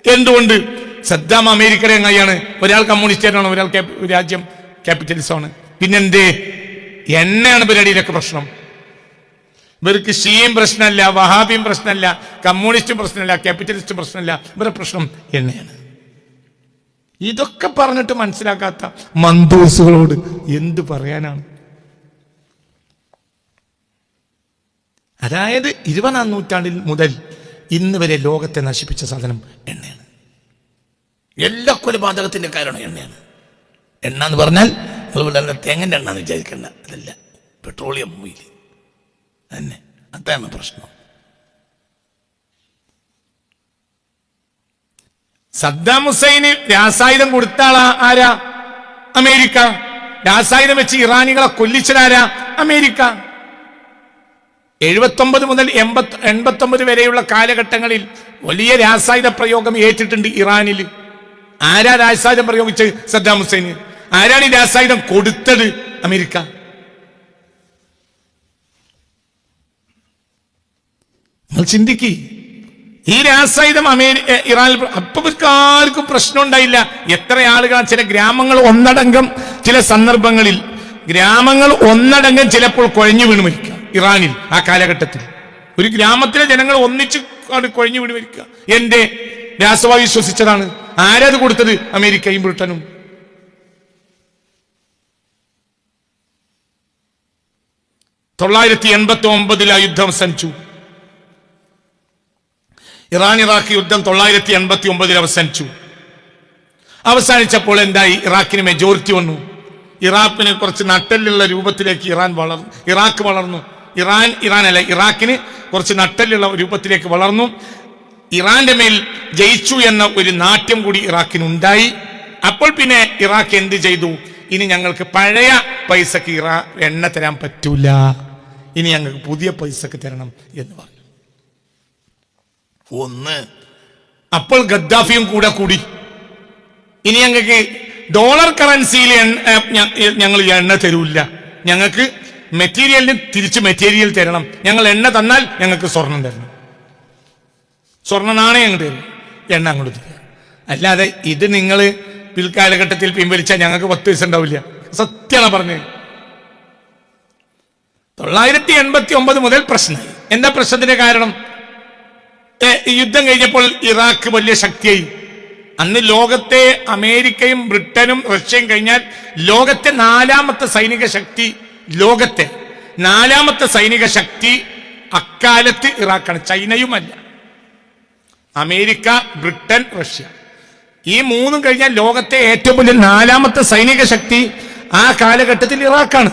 എന്തുകൊണ്ട്? സദ്ദാം അമേരിക്കയുടെ ചങ്ങായിയാണ്. ഒരാൾ കമ്മ്യൂണിസ്റ്റുകാരനാണ്, ഒരാൾ രാജ്യം ക്യാപിറ്റലിസമാണ്. പിന്നെന്തേ? എണ്ണയാണ് പരിപാടിയിലൊക്കെ പ്രശ്നം. ഇവർക്ക് ഷിയയും പ്രശ്നമല്ല, വഹാബിയും പ്രശ്നമല്ല, കമ്മ്യൂണിസ്റ്റും പ്രശ്നമല്ല, ക്യാപിറ്റലിസ്റ്റും പ്രശ്നമല്ല. ഇവരുടെ പ്രശ്നം എണ്ണയാണ്. ഇതൊക്കെ പറഞ്ഞിട്ട് മനസ്സിലാക്കാത്ത മന്ദൂസുകളോട് എന്ത് പറയാനാണ്? അതായത് 20-ാം നൂറ്റാണ്ടിൽ മുതൽ ഇന്ന് വരെ ലോകത്തെ നശിപ്പിച്ച സാധനം എണ്ണയാണ്. എല്ലാ കൊലപാതകത്തിന്റെ കാരണം എണ്ണയാണ്. എണ്ണ എന്ന് പറഞ്ഞാൽ തേങ്ങന്റെ എണ്ണ എന്ന് വിചാരിക്കേണ്ട, അതല്ല, പെട്രോളിയം ഓയിൽ തന്നെ. അതാണ് പ്രശ്നം. സദ്ദാം ഹുസൈന് രാസായുധം കൊടുത്ത ആളാ ആരാ? അമേരിക്ക. രാസായുധം വെച്ച് ഇറാനികളെ കൊല്ലിച്ചതാരാ? അമേരിക്ക. 79 മുതൽ 89 വരെയുള്ള കാലഘട്ടങ്ങളിൽ വലിയ രാസായുധ പ്രയോഗം ഏറ്റിട്ടുണ്ട് ഇറാനിൽ. ആരാ രാസായുധം പ്രയോഗിച്ചത്? സദ്ദാം ഹുസൈന്. ആരാണ് ഈ രാസായുധം കൊടുത്തത്? അമേരിക്ക. നിങ്ങൾ ചിന്തിക്ക്. ഈ രാസായുധം ഇറാനിൽ അപ്പൊ ആർക്കും പ്രശ്നം ഉണ്ടായില്ല. എത്ര ആളുകൾ, ചില ഗ്രാമങ്ങൾ ഒന്നടങ്കം, ചില സന്ദർഭങ്ങളിൽ ഗ്രാമങ്ങൾ ഒന്നടങ്കം ചിലപ്പോൾ കുഴഞ്ഞു വീണ് മരിക്കുക. ഇറാനിൽ ആ കാലഘട്ടത്തിൽ ഒരു ഗ്രാമത്തിലെ ജനങ്ങൾ ഒന്നിച്ച് കുഴഞ്ഞു വീണ് മരിക്കുക. എന്റെ രാസവായു ശ്വസിച്ചതാണ്. ആരത് കൊടുത്തത്? അമേരിക്കയും ബ്രിട്ടനും. തൊള്ളായിരത്തി യുദ്ധം അവസാനിച്ചു. ഇറാൻ ഇറാഖ് യുദ്ധം 1989 അവസാനിച്ചു. അവസാനിച്ചപ്പോൾ എന്തായി? ഇറാഖിന് മെജോറിറ്റി വന്നു. ഇറാഖിന് കുറച്ച് നട്ടലുള്ള രൂപത്തിലേക്ക് ഇറാഖ് വളർന്നു. ഇറാഖിന് കുറച്ച് നട്ടലുള്ള രൂപത്തിലേക്ക് വളർന്നു. ഇറാന്റെ മേൽ ജയിച്ചു എന്ന ഒരു നാട്യം കൂടി ഇറാഖിനുണ്ടായി. അപ്പോൾ പിന്നെ ഇറാഖ് എന്ത് ചെയ്തു? ഇനി ഞങ്ങൾക്ക് പഴയ പൈസക്ക് എണ്ണ തരാൻ പറ്റൂല, ഇനി ഞങ്ങൾക്ക് പുതിയ പൈസക്ക് തരണം എന്ന് പറഞ്ഞു. അപ്പോൾ ഗദ്ദാഫിയും കൂടി ഇനി ഞങ്ങൾക്ക് ഡോളർ കറൻസിയിൽ ഞങ്ങൾ എണ്ണ തരൂല്ല, ഞങ്ങൾക്ക് മെറ്റീരിയലിന് തിരിച്ച് മെറ്റീരിയൽ തരണം, ഞങ്ങൾ എണ്ണ തന്നാൽ ഞങ്ങൾക്ക് സ്വർണം തരണം, സ്വർണ്ണ നാണയം അങ്ങോട്ട് തരും, എണ്ണ അങ്ങോട്ട് തരിക. അല്ലാതെ ഇത് നിങ്ങൾ പിൽക്കാലഘട്ടത്തിൽ പിൻവലിച്ചാൽ ഞങ്ങൾക്ക് 10 പൈസ ഉണ്ടാവില്ല. സത്യമാണ് പറഞ്ഞത്. 1989 മുതൽ പ്രശ്നമായി. എന്താ പ്രശ്നത്തിന്റെ കാരണം? യുദ്ധം കഴിഞ്ഞപ്പോൾ ഇറാഖ് വലിയ ശക്തിയായി. അന്ന് ലോകത്തെ അമേരിക്കയും ബ്രിട്ടനും റഷ്യയും കഴിഞ്ഞാൽ ലോകത്തെ 4ാമത്തെ സൈനിക ശക്തി, ലോകത്തെ 4ാമത്തെ സൈനിക ശക്തി അക്കാലത്ത് ഇറാഖാണ്. ചൈനയുമല്ല. അമേരിക്ക, ബ്രിട്ടൻ, റഷ്യ, ഈ 3 കഴിഞ്ഞാൽ ലോകത്തെ ഏറ്റവും വലിയ 4ാമത്തെ സൈനിക ശക്തി ആ കാലഘട്ടത്തിൽ ഇറാഖാണ്.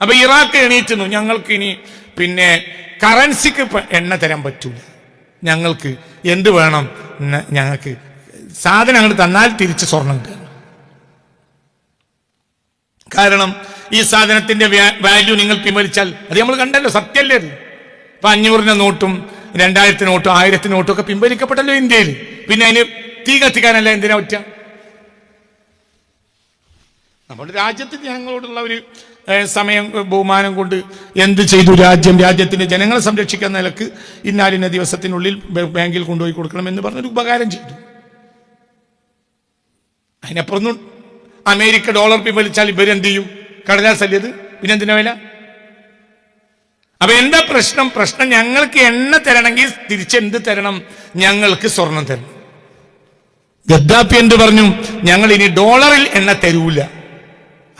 അപ്പൊ ഇറാഖ് എണീറ്റുന്നു, ഞങ്ങൾക്ക് ഇനി പിന്നെ കറൻസിക്ക് എണ്ണ തരാൻ പറ്റൂല, ഞങ്ങൾക്ക് എന്ത് വേണം? ഞങ്ങൾക്ക് സാധനം അങ്ങോട്ട് തന്നാൽ തിരിച്ച് സ്വർണം തരണം. കാരണം ഈ സാധനത്തിന്റെ വാല്യൂ നിങ്ങൾ പിൻവലിച്ചാൽ, അത് നമ്മൾ കണ്ടല്ലോ, സത്യല്ലേ അത്. ഇപ്പൊ 500 നോട്ടും 2000 നോട്ടും 1000 നോട്ടും ഒക്കെ പിൻവലിക്കപ്പെട്ടല്ലോ ഇന്ത്യയിൽ. പിന്നെ അതിന് തീ കത്തിക്കാനല്ല എന്തിനാ പറ്റുക? നമ്മുടെ രാജ്യത്ത് ജനങ്ങളോടുള്ള ഒരു സമയം, ബഹുമാനം കൊണ്ട് എന്ത് ചെയ്തു? രാജ്യത്തിന്റെ ജനങ്ങളെ സംരക്ഷിക്കുന്ന നിലക്ക് ഇന്നാലിന്ന ദിവസത്തിനുള്ളിൽ ബാങ്കിൽ കൊണ്ടുപോയി കൊടുക്കണമെന്ന് പറഞ്ഞൊരു ഉപകാരം ചെയ്തു. അതിനപ്പുറം അമേരിക്ക ഡോളർ പിൻവലിച്ചാൽ ഇവരെന്ത് ചെയ്യും? കടലാസല്ലത്, പിന്നെന്തിനാ വില? അപ്പൊ എന്താ പ്രശ്നം? ഞങ്ങൾക്ക് എണ്ണ തരണമെങ്കിൽ തിരിച്ചെന്ത് തരണം? ഞങ്ങൾക്ക് സ്വർണം തരണം. ഗദ്ദാഫി എന്ത് പറഞ്ഞു? ഞങ്ങൾ ഇനി ഡോളറിൽ എണ്ണ തരൂല,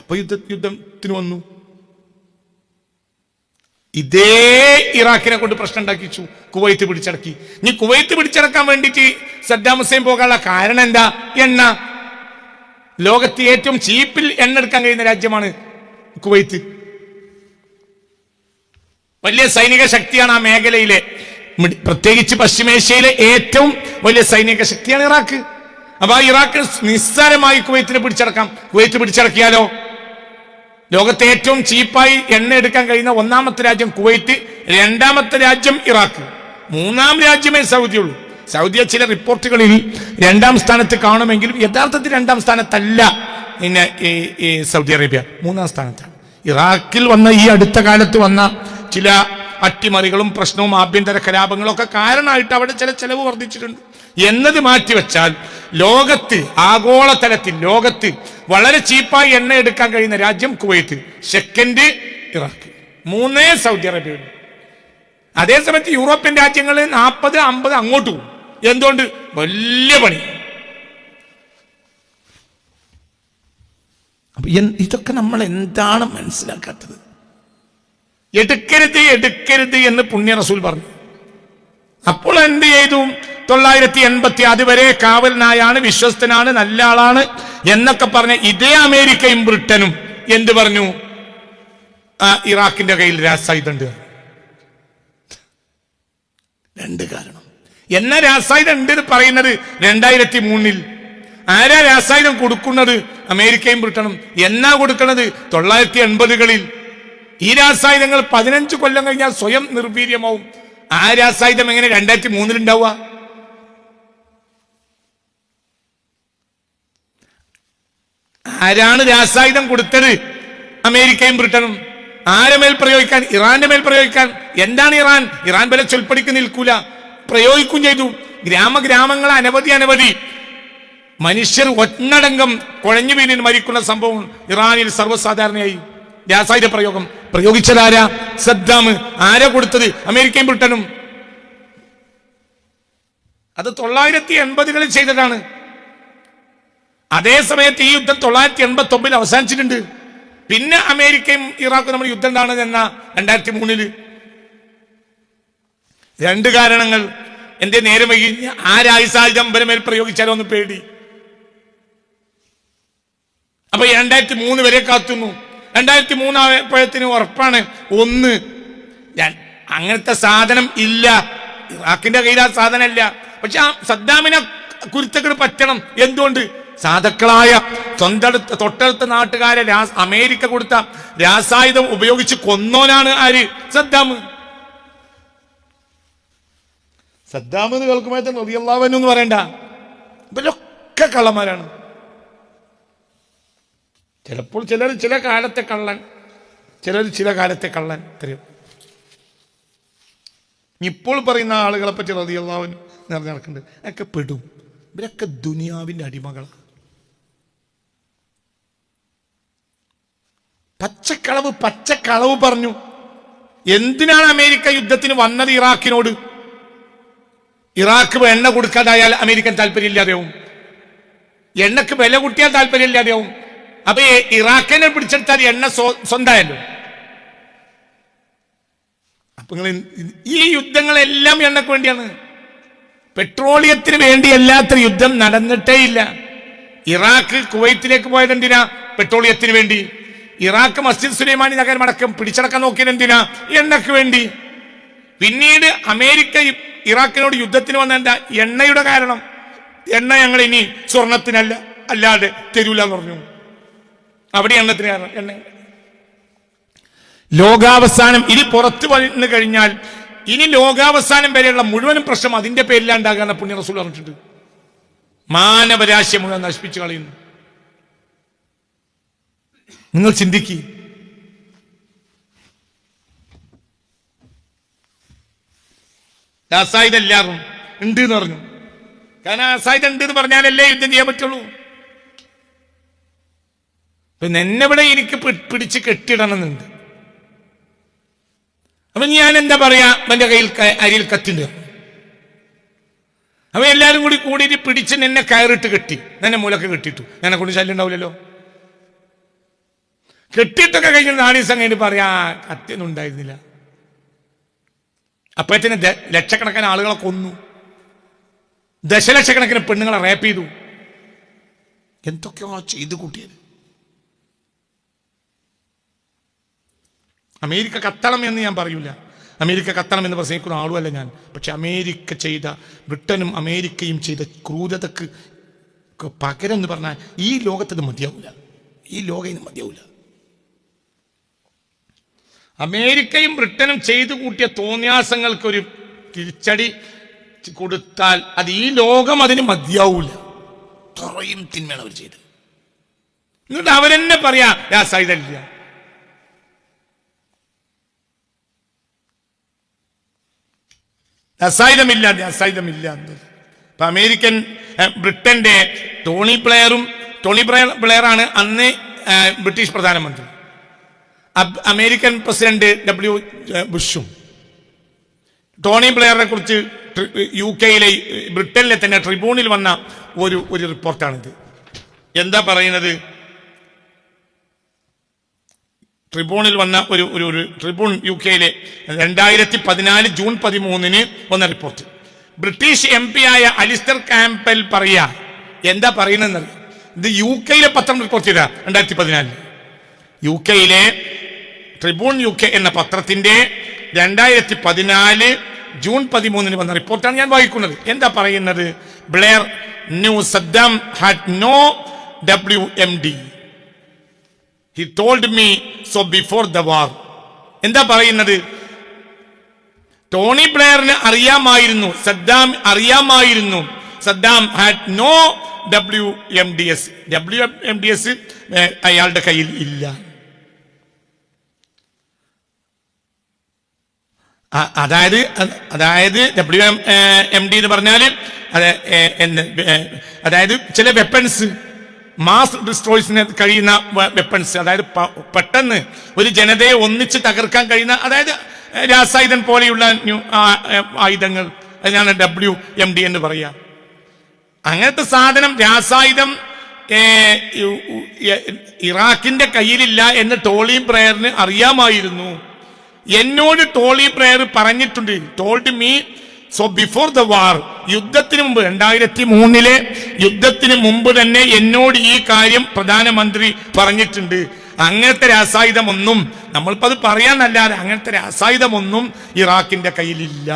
അപ്പൊ യുദ്ധത്തിന് വന്നു. ഇതേ ഇറാഖിനെ കൊണ്ട് പ്രശ്നം ഉണ്ടാക്കിച്ചു, കുവൈത്ത് പിടിച്ചടക്കി. ഇനി കുവൈത്ത് പിടിച്ചടക്കാൻ വേണ്ടിയിട്ട് സദ്ദാം ഹുസൈൻ പോകാനുള്ള കാരണം എന്താ? എണ്ണ. ലോകത്ത് ഏറ്റവും ചീപ്പിൽ എണ്ണ എടുക്കാൻ കഴിയുന്ന രാജ്യമാണ് കുവൈത്ത്. വലിയ സൈനിക ശക്തിയാണ് ആ മേഖലയിലെ, പ്രത്യേകിച്ച് പശ്ചിമേഷ്യയിലെ ഏറ്റവും വലിയ സൈനിക ശക്തിയാണ് ഇറാഖ്. അപ്പൊ ആ ഇറാഖ് നിസ്സാരമായി കുവൈത്തിനെ പിടിച്ചടക്കാം. കുവൈത്ത് പിടിച്ചടക്കിയാലോ ലോകത്തെ ഏറ്റവും ചീപ്പായി എണ്ണ എടുക്കാൻ കഴിയുന്ന ഒന്നാമത്തെ രാജ്യം കുവൈത്ത്, രണ്ടാമത്തെ രാജ്യം ഇറാഖ്, മൂന്നാം രാജ്യമേ സൗദി ഉള്ളൂ. സൗദിയെ ചില റിപ്പോർട്ടുകളിൽ രണ്ടാം സ്ഥാനത്ത് കാണുമെങ്കിലും യഥാർത്ഥത്തിൽ രണ്ടാം സ്ഥാനത്തല്ല പിന്നെ ഈ സൗദി അറേബ്യ, മൂന്നാം സ്ഥാനത്താണ്. ഇറാഖിൽ വന്ന ഈ അടുത്ത കാലത്ത് വന്ന ചില അട്ടിമറികളും പ്രശ്നവും ആഭ്യന്തര കലാപങ്ങളും ഒക്കെ കാരണമായിട്ട് അവിടെ ചില ചെലവ് വർദ്ധിച്ചിട്ടുണ്ട് എന്നത് മാറ്റിവെച്ചാൽ ലോകത്ത്, ആഗോളതലത്തിൽ ലോകത്ത് വളരെ ചീപ്പായി എണ്ണ എടുക്കാൻ കഴിയുന്ന രാജ്യം കുവൈത്ത്, സെക്കൻഡ് ഇറാഖ്, മൂന്നേ സൗദി അറേബ്യ. അതേസമയത്ത് യൂറോപ്യൻ രാജ്യങ്ങളിൽ 40-50 അങ്ങോട്ട് പോകും. എന്തുകൊണ്ട്? വലിയ പണി. അപ്പൊ ഇതൊക്കെ നമ്മൾ എന്താണ് മനസ്സിലാക്കാത്തത്? എടുക്കരുത് എന്ന് പുണ്യ റസൂൽ പറഞ്ഞു. അപ്പോൾ എന്ത് ചെയ്തു? 980 അതുവരെ കാവലനായാണ്, വിശ്വസ്തനാണ്, നല്ല ആളാണ് എന്നൊക്കെ പറഞ്ഞ ഇതേ അമേരിക്കയും ബ്രിട്ടനും എന്ത് പറഞ്ഞു? ഇറാഖിന്റെ കയ്യിൽ രാസായുധമുണ്ട്. രണ്ട് കാരണം. എന്നാ രാസായുധം ഉണ്ട് എന്ന് പറയുന്നത് 2003. ആരാ രാസായുധം കൊടുക്കുന്നത്? അമേരിക്കയും ബ്രിട്ടനും. എന്നാ കൊടുക്കുന്നത്? 980കളിൽ. ഈ രാസായുധങ്ങൾ 15 കൊല്ലം കഴിഞ്ഞാൽ സ്വയം നിർവീര്യമാവും. ആ രാസായുധം എങ്ങനെ 2003 ഉണ്ടാവുക? ആരാണ് രാസായുധം കൊടുത്തത്? അമേരിക്കയും ബ്രിട്ടനും. ആരെ മേൽ പ്രയോഗിക്കാൻ? ഇറാന്റെ മേൽ പ്രയോഗിക്കാൻ. എന്താണ് ഇറാൻ? ഇറാൻ വില ചൊൽപ്പടിക്ക് നിൽക്കൂല, പ്രയോഗിക്കും ചെയ്തു. ഗ്രാമങ്ങൾ അനവധി മനുഷ്യർ ഒന്നടങ്കം കുഴഞ്ഞു വീണിന് മരിക്കുന്ന സംഭവം ഇറാനിൽ സർവ്വസാധാരണയായി. രാസായുധ പ്രയോഗം പ്രയോഗിച്ചതാരാ? സദ്ദാം. ആരാ കൊടുത്തത്? അമേരിക്കയും ബ്രിട്ടനും. അത് 980കളിൽ ചെയ്തതാണ്. അതേ സമയത്ത് ഈ യുദ്ധം 989 അവസാനിച്ചിട്ടുണ്ട്. പിന്നെ അമേരിക്കയും ഇറാഖും നമ്മൾ യുദ്ധം ഉണ്ടാകുന്നത് എന്നാ? 2003. രണ്ട് കാരണങ്ങൾ. എന്റെ നേരെ വൈകി ആരായുസായുധം മേൽ പ്രയോഗിച്ചാലോ എന്ന് പേടി. അപ്പൊ 2003 വരെ കാത്തുന്നു. 2003 ആയപ്പോഴത്തിന് ഉറപ്പാണ് ഒന്ന്, അങ്ങനത്തെ സാധനം ഇല്ല, ഇറാഖിന്റെ കയ്യിൽ ആ സാധനം ഇല്ല. പക്ഷെ ആ സദ്ദാമിനെ കുരുത്തക്കേട് പറ്റണം. എന്തുകൊണ്ട്? സാധുക്കളായ തൊട്ടടുത്ത നാട്ടുകാരെ അമേരിക്ക കൊടുത്ത രാസായുധം ഉപയോഗിച്ച് കൊന്നോനാണ് ആര്? സദ്ദാം. സദ്ദാം എന്ന് കേൾക്കുമ്പോൾ തന്നെ റളിയല്ലാഹു അൻഹു എന്ന് പറയണ്ട, ഇവരൊക്കെ കള്ളന്മാരാണ്. ചിലപ്പോൾ ചില കാലത്തെ കള്ളൻ, ചില കാലത്തെ കള്ളൻ. തരും ഇപ്പോൾ പറയുന്ന ആളുകളെ പറ്റി റളിയല്ലാഹു അൻഹു നിറഞ്ഞു നടക്കുന്നുണ്ട്. ഒക്കെ പെടും. ഇവരൊക്കെ ദുനിയാവിന്റെ അടിമകളാണ്. പച്ചക്കളവ് പറഞ്ഞു. എന്തിനാണ് അമേരിക്ക യുദ്ധത്തിന് വന്നത് ഇറാഖിനോട്? ഇറാഖ് എണ്ണ കൊടുക്കാതായാൽ അമേരിക്കൻ താല്പര്യമില്ലാതെയാവും, എണ്ണക്ക് വില കൂട്ടിയാൽ താല്പര്യമില്ലാതെയാവും. അപ്പൊ ഇറാഖിനെ പിടിച്ചെടുത്താൽ എണ്ണ സ്വന്തമായല്ലോ. അപ്പൊ ഈ യുദ്ധങ്ങളെല്ലാം എണ്ണക്ക് വേണ്ടിയാണ്. പെട്രോളിയത്തിന് വേണ്ടിയല്ലാത്ത യുദ്ധം നടന്നിട്ടേ ഇല്ല. ഇറാഖ് കുവൈത്തിലേക്ക് പോയത് എന്തിനാ? പെട്രോളിയത്തിന് വേണ്ടി. ഇറാഖ് മസ്ജിദ് സുലൈമാനി നഗരം അടക്കം പിടിച്ചടക്കാൻ നോക്കിയത് എന്തിനാ? എണ്ണക്ക് വേണ്ടി. പിന്നീട് അമേരിക്ക ഇറാഖിനോട് യുദ്ധത്തിന് വന്ന എന്താ? എണ്ണയുടെ കാരണം. എണ്ണ ഞങ്ങൾ ഇനി സ്വർണത്തിനല്ല അല്ലാതെ തരൂല എന്ന് പറഞ്ഞു. അവിടെ എണ്ണത്തിന് കാരണം. എണ്ണ ലോകാവസാനം ഇനി പുറത്തു വന്നു കഴിഞ്ഞാൽ ഇനി ലോകാവസാനം വരെയുള്ള മുഴുവനും പ്രശ്നം അതിന്റെ പേരിലാണ്ടാകാന്ന് പുണ്യ റസൂൽ പറഞ്ഞിട്ടുണ്ട്. മാനവരാശിയെ മുഴുവൻ നശിപ്പിച്ചു കളയുന്നു. നിങ്ങൾ ചിന്തിക്ക്. രാസായുധം എല്ലാവരും ഉണ്ട് എന്ന് പറഞ്ഞു. കാരണം രാസായുധം ഉണ്ട് എന്ന് പറഞ്ഞാലല്ലേ യുദ്ധം ചെയ്യാൻ പറ്റുള്ളൂ. പിന്നെ എന്നെവിടെ എനിക്ക് പിടിച്ച് കെട്ടിടണമെന്നുണ്ട്. അപ്പൊ ഞാൻ എന്താ പറയാ? എന്റെ കയ്യിൽ അരിയിൽ കത്തിണ്ട്. അപ്പൊ എല്ലാരും കൂടിയിട്ട് പിടിച്ച് എന്നെ കയറിട്ട് കെട്ടി, എന്നെ മൂലക്ക് കെട്ടിട്ടു. എന്നെ കൊണ്ട് ശല്യം ഉണ്ടാവില്ലല്ലോ. കെട്ടിയിട്ടൊക്കെ കഴിഞ്ഞ 4 ദിവസം കഴിഞ്ഞിട്ട് പറയാ കത്തിയൊന്നും ഉണ്ടായിരുന്നില്ല. അപ്പോഴത്തേന് ലക്ഷക്കണക്കിന് ആളുകളെ കൊന്നു, ദശലക്ഷക്കണക്കിന് പെണ്ണുങ്ങളെ റേപ്പ് ചെയ്തു. എന്തൊക്കെയോ ചെയ്തു കൂട്ടിയത്. അമേരിക്ക കത്തണം എന്ന് ഞാൻ പറയൂല, അമേരിക്ക കത്തണം എന്ന് പ്രസംഗിക്കുന്ന ആളുമല്ല ഞാൻ. പക്ഷെ അമേരിക്ക ചെയ്ത, ബ്രിട്ടനും അമേരിക്കയും ചെയ്ത ക്രൂരതക്ക് പകരം എന്ന് പറഞ്ഞാൽ ഈ ലോകത്തത് മതിയാവില്ല, ഈ ലോകം ഇത് മതിയാവില്ല. അമേരിക്കയും ബ്രിട്ടനും ചെയ്തു കൂട്ടിയ തോന്നിയാസങ്ങൾക്കൊരു തിരിച്ചടി കൊടുത്താൽ അത് ഈ ലോകം അതിന് മതിയാവൂല. അത്രയും തിന്മയാണ് അവർ ചെയ്ത്. എന്നിട്ട് അവരെന്നെ പറയാ രാസായുധമില്ല. രാസായുധമില്ല. ഇപ്പൊ അമേരിക്കൻ ബ്രിട്ടന്റെ ടോണി ബ്ലെയറാണ് അന്ന് ബ്രിട്ടീഷ് പ്രധാനമന്ത്രി. American president W. ബുഷും ടോണി ബ്ലെയറിനെ കുറിച്ച് UK-യിലെ ബ്രിട്ടനിലെ തന്നെ ട്രിബ്യൂണിൽ വന്ന ഒരു റിപ്പോർട്ടാണിത്. എന്താ പറയുന്നത്? ട്രിബ്യൂണിൽ വന്ന ഒരു ട്രിബ്യൂൺ UK-യിലെ 2014 ജൂൺ 13 വന്ന റിപ്പോർട്ട്. ബ്രിട്ടീഷ് MP ആയ അലിസ്റ്റർ കാമ്പൽ പറയാ, എന്താ പറയുന്നതെന്നറിയാം. ഇത് UK-യിലെ പത്രം റിപ്പോർട്ട് ചെയ്ത 2014 UK-യിലെ ട്രിബ്യൂൺ UK എന്ന പത്രത്തിന്റെ 2014 ജൂൺ 13 വന്ന റിപ്പോർട്ടാണ് ഞാൻ വായിക്കുന്നത്. എന്താ പറയുന്നത്? Blair knew Saddam had no WMD. He told me so before the war. എന്താ പറയുന്നത്? ടോണി ബ്ലെയറിന് അറിയാമായിരുന്നു, Saddam had no WMDS. WMDS അയാളുടെ കയ്യിൽ ഇല്ല. അതായത് WMD എന്ന് പറഞ്ഞാൽ അതായത് ചില വെപ്പൺസ്, മാസ് ഡിസ്ട്രോയ്സിന് കഴിയുന്ന വെപ്പൺസ്, അതായത് പെട്ടെന്ന് ഒരു ജനതയെ ഒന്നിച്ച് തകർക്കാൻ കഴിയുന്ന, അതായത് രാസായുധം പോലെയുള്ള ആയുധങ്ങൾ, അതിനാണ് WMD എന്ന് പറയുക. അങ്ങനത്തെ സാധനം, രാസായുധം ഇറാഖിന്റെ കയ്യിലില്ല എന്ന് ടോണി ബ്ലെയറിന് അറിയാമായിരുന്നു. എന്നോട് ടോണി ബ്ലെയർ പറഞ്ഞിട്ടുണ്ട്. Told me so before the war. യുദ്ധത്തിന് മുമ്പ്, 2003 യുദ്ധത്തിന് മുമ്പ് തന്നെ എന്നോട് ഈ കാര്യം പ്രധാനമന്ത്രി പറഞ്ഞിട്ടുണ്ട്. അങ്ങനത്തെ രാസായുധമൊന്നും, നമ്മളിപ്പോ അത് പറയാനല്ലാതെ അങ്ങനത്തെ രാസായുധമൊന്നും ഇറാഖിന്റെ കയ്യിലില്ല.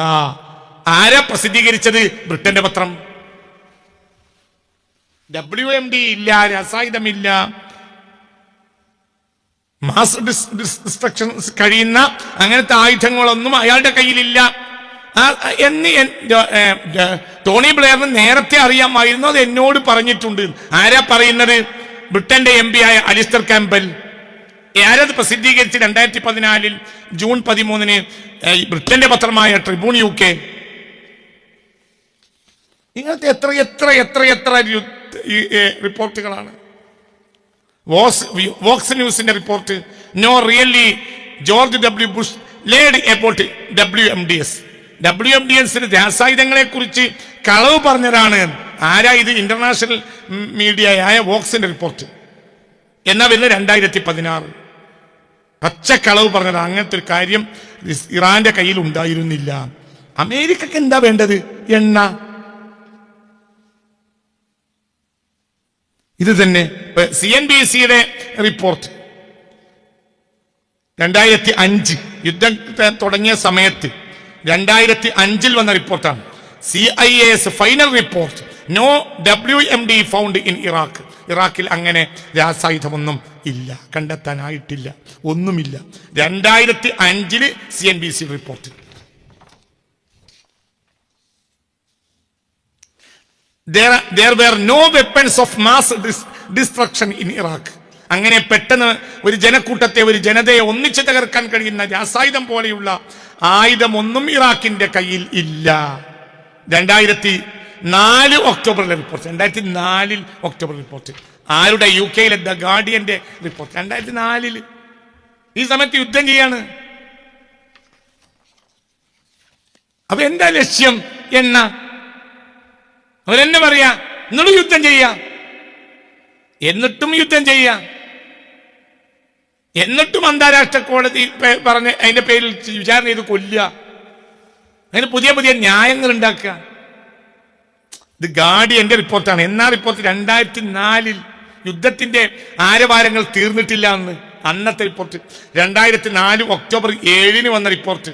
ആരാ പ്രസിദ്ധീകരിച്ചത്? ബ്രിട്ടന്റെ പത്രം. WMD ഇല്ല, രാസായുധമില്ല, മാസ് ഡിസ്ട്രക്ഷൻ കഴിയുന്ന അങ്ങനത്തെ ആയുധങ്ങളൊന്നും അയാളുടെ കയ്യിലില്ല എന്ന് ടോണി ബ്ലെയറിന് നേരത്തെ അറിയാമായിരുന്നു. അത് എന്നോട് പറഞ്ഞിട്ടുണ്ട്. ആരാ പറയുന്നത്? ബ്രിട്ടന്റെ MP ആയ അലിസ്റ്റർ കാമ്പൽ. ആരത് പ്രസിദ്ധീകരിച്ച് 2014 ജൂൺ 13 ബ്രിട്ടന്റെ പത്രമായ ട്രിബ്യൂൺ UK. ഇങ്ങനത്തെ എത്ര എത്ര എത്ര എത്ര റിപ്പോർട്ടുകളാണ്. വോക്സ് ന്യൂസിന്റെ report, no really George W. Bush lied about WMDS. WMDSന് രാസായുധങ്ങളെ കുറിച്ച് കളവ് പറഞ്ഞതാണ്. ആരാ ഇത്? ഇന്റർനാഷണൽ മീഡിയയായ വോക്സിന്റെ റിപ്പോർട്ട്. എന്നാ വരുന്നത് 2016. പച്ചക്കളവ് പറഞ്ഞത്. അങ്ങനത്തെ ഒരു കാര്യം ഇറാന്റെ കയ്യിൽ ഉണ്ടായിരുന്നില്ല. അമേരിക്കക്ക് എന്താ വേണ്ടത്? എണ്ണ. ഇത് തന്നെ CNBCയുടെ റിപ്പോർട്ട് 2005 യുദ്ധം തുടങ്ങിയ സമയത്ത് 2005 വന്ന റിപ്പോർട്ടാണ്. CIA's final report, no WMD found in Iraq. ഇറാഖിൽ അങ്ങനെ രാസായുധമൊന്നും ഇല്ല, കണ്ടെത്താനായിട്ടില്ല, ഒന്നുമില്ല. 2005 CNBC report. There were no weapons of mass destruction in Iraq. അങ്ങനെ പെട്ടെന്ന് ഒരു ജനക്കൂട്ടത്തെ, ഒരു ജനതയെ ഒന്നിച്ച് തകർക്കാൻ കഴിയുന്ന രാസായുധം പോലെയുള്ള ആയുധമൊന്നും ഇറാഖിന്റെ കയ്യിൽ ഇല്ല. 2004 ഒക്ടോബറിലെ റിപ്പോർട്ട്. 2004 October report. ആരുടെ? UK-യിലെ ദ ഗാർഡിയന്റെ റിപ്പോർട്ട്. 2004 ഈ സമയത്ത് യുദ്ധം ചെയ്യാണ്. അപ്പൊ എന്താ ലക്ഷ്യം? എണ്ണ. അവരെന്നെ പറയാ, എന്നിട്ടും യുദ്ധം ചെയ്യാം, എന്നിട്ടും യുദ്ധം ചെയ്യാം. എന്നിട്ടും അന്താരാഷ്ട്ര കോടതി പറഞ്ഞ് അതിന്റെ പേരിൽ വിചാരണ ചെയ്ത് കൊല്ലുക, അതിന് പുതിയ പുതിയ ന്യായങ്ങൾ ഉണ്ടാക്കുക. ഇത് ഗാർഡിയന്റെ റിപ്പോർട്ടാണ്. എന്നാ റിപ്പോർട്ട്? 2004 യുദ്ധത്തിന്റെ ആരവാരങ്ങൾ തീർന്നിട്ടില്ല എന്ന് അന്നത്തെ റിപ്പോർട്ട്. 2004 ഒക്ടോബർ 7 വന്ന report.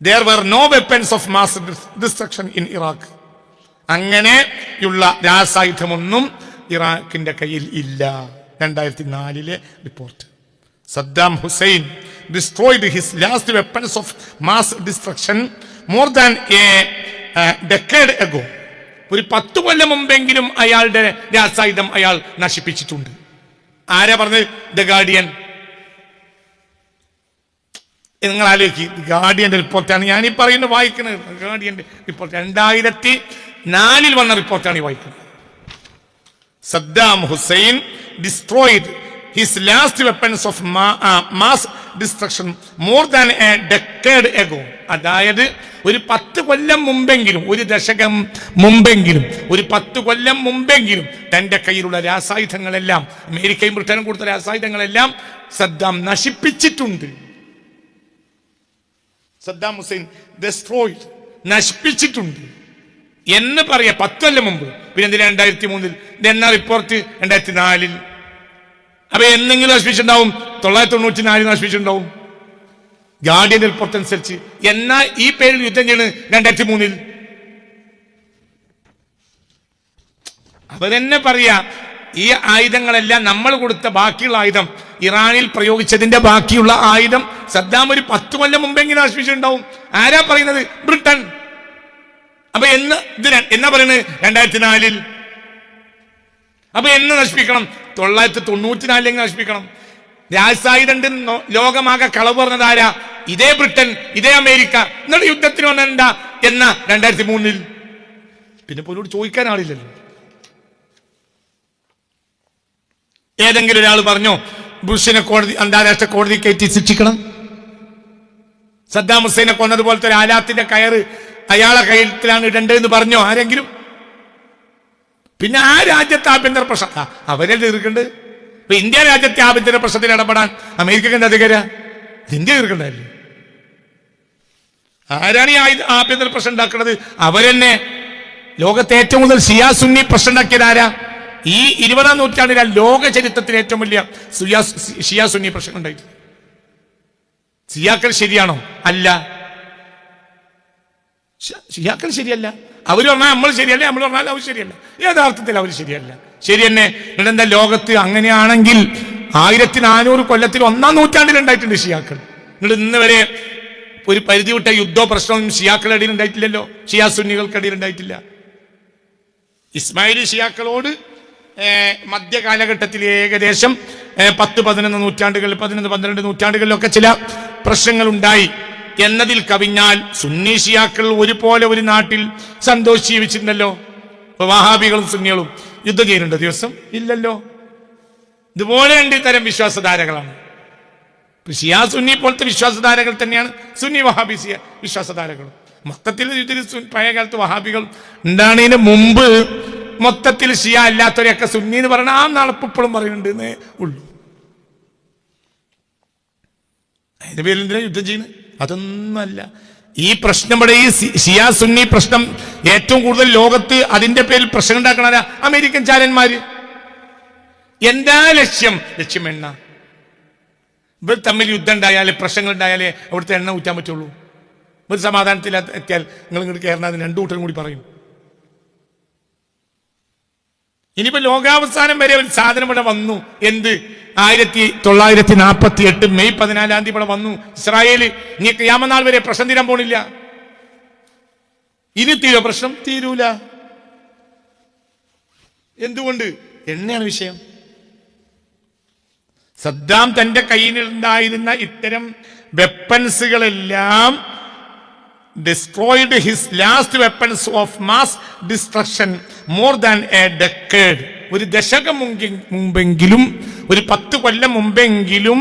There were no weapons of mass destruction in Iraq. അങ്ങനെയുള്ള രാസായുധമൊന്നും ഇറാഖിന്റെ കയ്യിൽ ഇല്ല. 2004 report. Saddam Hussein destroyed his last weapons of mass destruction more than a decade ago. ഒരു 10 കൊല്ലം മുമ്പെങ്കിലും അയാളുടെ രാസായുധം അയാൾ നശിപ്പിച്ചിട്ടുണ്ട്. ആരാ പറഞ്ഞത്? The guardian. നിങ്ങൾ ആലോചിക്കുക, ഗാർഡിയന്റെ റിപ്പോർട്ടാണ് ഞാൻ ഈ പറയുന്നത്, വായിക്കുന്നത്. ഗാർഡിയന്റെ റിപ്പോർട്ട് 2004 വന്ന റിപ്പോർട്ടാണ് ഈ വായിക്കുന്നത്. Saddam Hussein destroyed his last weapons of mass destruction more than a decade ago. അതായത് ഒരു 10 കൊല്ലം മുമ്പെങ്കിലും, ഒരു ദശകം മുമ്പെങ്കിലും, ഒരു 10 കൊല്ലം മുമ്പെങ്കിലും തന്റെ കയ്യിലുള്ള രാസായുധങ്ങളെല്ലാം, അമേരിക്കയും ബ്രിട്ടനും കൊടുത്ത രാസായുധങ്ങളെല്ലാം സദ്ദാം നശിപ്പിച്ചിട്ടുണ്ട്. സദ്ദാം ഹുസൈൻ destroyed, നശിപ്പിച്ചിട്ടുണ്ട് എന്ന് പറയാ 10 കൊല്ലം മുമ്പ്. പിന്നെ എന്തിനാ 2003? ഇതെന്നാ റിപ്പോർട്ട്? 2004. അപ്പൊ എന്തെങ്കിലും നശിപ്പിച്ചിട്ടുണ്ടാവും. 994 നശിപ്പിച്ചിട്ടുണ്ടാവും ഗാർഡിയൻ റിപ്പോർട്ട് അനുസരിച്ച്. എന്നാ ഈ പേരിൽ യുദ്ധം ചെയ്യുന്നത് 2003. അവരെന്നെ പറയാ ഈ ആയുധങ്ങളെല്ലാം നമ്മൾ കൊടുത്ത ബാക്കിയുള്ള ആയുധം, ഇറാനിൽ പ്രയോഗിച്ചതിന്റെ ബാക്കിയുള്ള ആയുധം സദ്ദാം ഒരു 10 കൊല്ലം മുമ്പെങ്കിലും നശിപ്പിച്ചിട്ടുണ്ടാവും. ആരാ പറയുന്നത്? ബ്രിട്ടൻ. അപ്പൊ എന്നാ പറയുന്നത്? 2004. അപ്പൊ എന്ന് നശിപ്പിക്കണം? 994 നശിപ്പിക്കണം. രാസായുധം ലോകമാകെ കളവ് പറഞ്ഞത് ആരാ? ഇതേ ബ്രിട്ടൻ, ഇതേ അമേരിക്ക. എന്നിട്ട് യുദ്ധത്തിന് വന്നെന്താ എന്നാ 2003. പിന്നെ പോലോട് ചോദിക്കാൻ ആളില്ലല്ലോ. ഏതെങ്കിലും ഒരാൾ പറഞ്ഞോ ബുഷിനെ കോടതി, അന്താരാഷ്ട്ര കോടതി കയറ്റി ശിക്ഷിക്കണം? സദ്ദാം ഹുസൈനെ കൊന്നതുപോലത്തെ ഒരു ആലാത്തിന്റെ കയറ് അയാളെ കയ്യിലാണ് ഇടേണ്ടതെന്ന് പറഞ്ഞോ ആരെങ്കിലും? പിന്നെ ആ രാജ്യത്തെ ആഭ്യന്തര പ്രശ്നം അവരെ തീർക്കേണ്ടത്. ഇപ്പൊ ഇന്ത്യ രാജ്യത്തെ ആഭ്യന്തര പ്രശ്നത്തിൽ ഇടപെടാൻ അമേരിക്കക്ക് എന്താ അധികാരം? ഇന്ത്യ തീർക്കണ്ടല്ലേ? ആരാണ് ഈ ആഭ്യന്തര പ്രശ്നം ഉണ്ടാക്കുന്നത്? അവരെന്നെ. ലോകത്തെ ഏറ്റവും കൂടുതൽ ഷിയാ സുന്നി പ്രശ്നം ഉണ്ടാക്കിയത് ആരാ? ഈ 20-ാം നൂറ്റാണ്ടിലെ ലോക ചരിത്രത്തിൽ ഏറ്റവും വലിയ ഷിയാ സുന്നി പ്രശ്നം ഉണ്ടായിട്ട്. ഷിയാക്കൾ ശരിയാണോ? അല്ല. ഷിയാക്കൾ ശരിയല്ല. അവർ പറഞ്ഞാൽ നമ്മൾ ശരിയല്ല, നമ്മൾ പറഞ്ഞാൽ അവർ ശരിയല്ല. യഥാർത്ഥത്തിൽ അവർ ശരിയല്ല. ശരി തന്നെ. എന്താ ലോകത്ത് അങ്ങനെയാണെങ്കിൽ 1400 കൊല്ലത്തിൽ 1-ാം നൂറ്റാണ്ടിൽ ഉണ്ടായിട്ടുണ്ട് ഷിയാക്കൾ. നിങ്ങൾ ഇന്ന് വരെ ഒരു പരിധി വിട്ട യുദ്ധോ പ്രശ്നവും ഷിയാക്കളുടെ ഇടയിൽ ഉണ്ടായിട്ടില്ലല്ലോ. ഷിയാ സുന്നികൾക്കിടയിൽ ഉണ്ടായിട്ടില്ല. ഇസ്മായിലി ഷിയാക്കളോട് മധ്യ കാലഘട്ടത്തിൽ ഏകദേശം 10-11 നൂറ്റാണ്ടുകളിൽ 11-12 നൂറ്റാണ്ടുകളിലൊക്കെ ചില പ്രശ്നങ്ങൾ ഉണ്ടായി. എന്നതിൽ കവിഞ്ഞാൽ സുന്നി ഷിയാക്കൾ ഒരുപോലെ ഒരു നാട്ടിൽ സന്തോഷിച്ച് ജീവിച്ചിട്ടുണ്ടല്ലോ. ഇപ്പൊ വഹാബികളും സുന്നികളും യുദ്ധം ചെയ്യുന്നുണ്ടോ ദിവസം? ഇല്ലല്ലോ. ഇതുപോലെ 2 തരം വിശ്വാസധാരകളാണ്. ഷിയാ സുന്നി പോലത്തെ വിശ്വാസധാരകൾ തന്നെയാണ് സുന്നി വഹാബി വിശ്വാസധാരകളും. മൊത്തത്തിൽ പഴയ കാലത്ത് വഹാബികൾ ഉണ്ടാണതിന് മുമ്പ് മൊത്തത്തിൽ ഷിയ അല്ലാത്തവരെയൊക്കെ സുന്നി എന്ന് പറയണ ആ നടപ്പിപ്പോഴും പറയുന്നുണ്ട് എന്നേ ഉള്ളൂ. അതിന്റെ പേരിൽ എന്തിനാ യുദ്ധം ചെയ്യുന്നത്? അതൊന്നുമല്ല. ഈ പ്രശ്നം ഇവിടെ ഈ ഷിയാ സുന്നി പ്രശ്നം ഏറ്റവും കൂടുതൽ ലോകത്ത് അതിന്റെ പേരിൽ പ്രശ്നം ഉണ്ടാക്കണ അമേരിക്കൻ ചാരന്മാര്. എന്താ ലക്ഷ്യം? ലക്ഷ്യം എണ്ണ. ഇവർ തമ്മിൽ യുദ്ധം ഉണ്ടായാലേ, പ്രശ്നങ്ങൾ ഉണ്ടായാലേ അവിടുത്തെ എണ്ണ ഊറ്റാൻ പറ്റുള്ളൂ. ഒരു സമാധാനത്തിൽ എത്തിയാൽ നിങ്ങൾ ഇങ്ങോട്ട് കയറണതിന് 2 കൂട്ടരും കൂടി പറയും. ഇനിയിപ്പോ ലോകാവസാനം വരെ ഒരു സാധനം ഇവിടെ വന്നു. എന്ത്? 1948 മെയ് 14 ഇവിടെ വന്നു ഇസ്രായേൽ. ഇനി ഖിയാമത്ത് വരെ പ്രശ്നം തീരാൻ പോണില്ല. ഇനി തീരോ പ്രശ്നം? തീരൂല. എന്തുകൊണ്ട്? എണ്ണയാണ് വിഷയം. സദ്ദാം തന്റെ കയ്യിലുണ്ടായിരുന്ന ഇത്തരം വെപ്പൻസുകളെല്ലാം destroyed his last weapons of mass destruction more than a decade. ഒരു ദശകം മുമ്പെങ്കിലും, ഒരു 10 കൊല്ലം മുമ്പെങ്കിലും,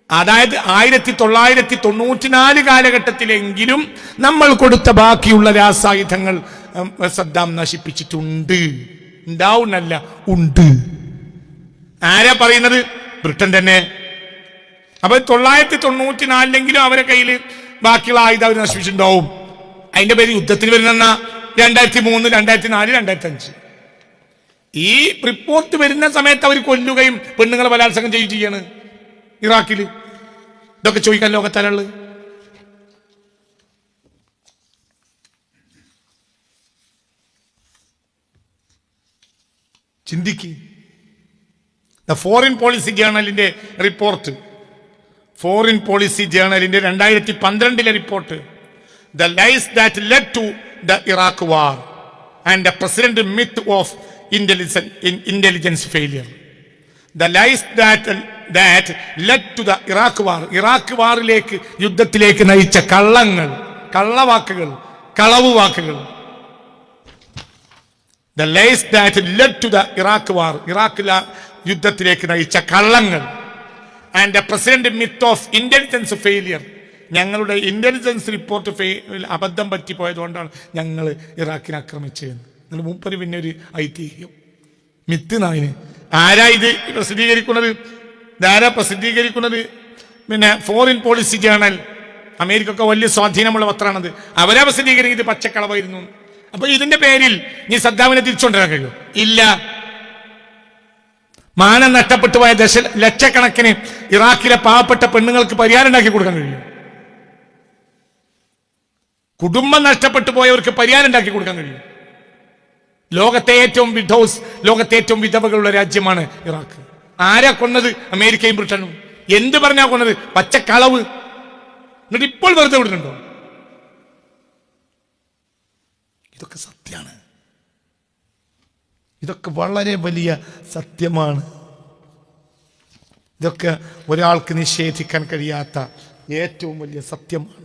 അതായത് 1994 കാലഘട്ടത്തിലെങ്കിലും നമ്മൾ കൊടുത്ത ബാക്കിയുള്ള രാസായുധങ്ങൾ സദ്ദാം നശിപ്പിച്ചിട്ടുണ്ട്. ഉണ്ടാവുന്നല്ല, ഉണ്ട്. ആരാ പറയുന്നത്? ബ്രിട്ടൻ തന്നെ. അപ്പൊ 994 അവരെ കയ്യിൽ ബാക്കിയുള്ള ആയുധം അവർ നശിപ്പിച്ചിട്ടുണ്ടാവും. അതിന്റെ പേര് യുദ്ധത്തിന് വരുന്ന 2003, 2004, 2005 ഈ റിപ്പോർട്ട് വരുന്ന സമയത്ത് അവർ കൊല്ലുകയും പെണ്ണുങ്ങളെ ബലാത്സംഗം ചെയ്യാണ് ഇറാഖിൽ. ഇതൊക്കെ ചോദിക്കാൻ ലോകത്താലുള്ളത്. ചിന്തിക്ക്. ദ ഫോറിൻ പോളിസി ജേണലിന്റെ റിപ്പോർട്ട്, ഫോറിൻ പോളിസി ജേണലിന്റെ 2012 report, the lies that led to the Iraq war and the president myth of intelligence failure. The lies that led to the Iraq war, Iraq വാറിലേക്ക്, യുദ്ധത്തിലേക്ക് നയിച്ച കള്ളങ്ങൾ, കള്ളവാക്കുകൾ, കളവ് വാക്കുകൾ. The lies that led to the Iraq war, ഇറാഖിലെ യുദ്ധത്തിലേക്ക് നയിച്ച കള്ളങ്ങൾ. And the president myth of intelligence failure, ഞങ്ങളുടെ ഇന്റലിജൻസ് റിപ്പോർട്ട് അബദ്ധം പറ്റിപ്പോയതുകൊണ്ടാണ് ഞങ്ങൾ ഇറാഖിനെ ആക്രമിച്ചത്. നിങ്ങൾ മൂപ്പര് പിന്നെ ഒരു ഐതിഹ്യം മിത്ത് നായിന്. ആരാ ഇത് പ്രസിദ്ധീകരിക്കുന്നത്? ഇതാരാ പ്രസിദ്ധീകരിക്കുന്നത്? പിന്നെ ഫോറിൻ പോളിസി ജേണൽ, അമേരിക്കൊക്കെ വലിയ സ്വാധീനമുള്ള പത്രമാണത്. അവരാ പ്രസിദ്ധീകരിക്കുന്നത് പച്ചക്കളവായിരുന്നു. അപ്പൊ ഇതിന്റെ പേരിൽ നീ സദ്ദാമിനെ തിരിച്ചുകൊണ്ടിരാൻ കഴിയും? ഇല്ല. മാനം നഷ്ടപ്പെട്ടു പോയ ലക്ഷക്കണക്കിന് ഇറാഖിലെ പാവപ്പെട്ട പെണ്ണുങ്ങൾക്ക് പരിഹാരം ഉണ്ടാക്കി കൊടുക്കാൻ കഴിയും? കുടുംബം നഷ്ടപ്പെട്ടു പോയവർക്ക് പരിഹാരം ഉണ്ടാക്കി കൊടുക്കാൻ കഴിയും? ലോകത്തെ ഏറ്റവും ലോകത്തെ ഏറ്റവും വിധവകളുള്ള രാജ്യമാണ് ഇറാഖ്. ആരാ കൊന്നത്? അമേരിക്കയും ബ്രിട്ടനും. എന്ത് പറഞ്ഞാ കൊന്നത്? പച്ചക്കളവ്. എന്നിട്ട് ഇപ്പോൾ വെറുതെ വിടുന്നുണ്ടോ? ഇതൊക്കെ സത്യമാണ്. ഇതൊക്കെ വളരെ വലിയ സത്യമാണ്. ഇതൊക്കെ ഒരാൾക്ക് നിഷേധിക്കാൻ കഴിയാത്ത ഏറ്റവും വലിയ സത്യമാണ്.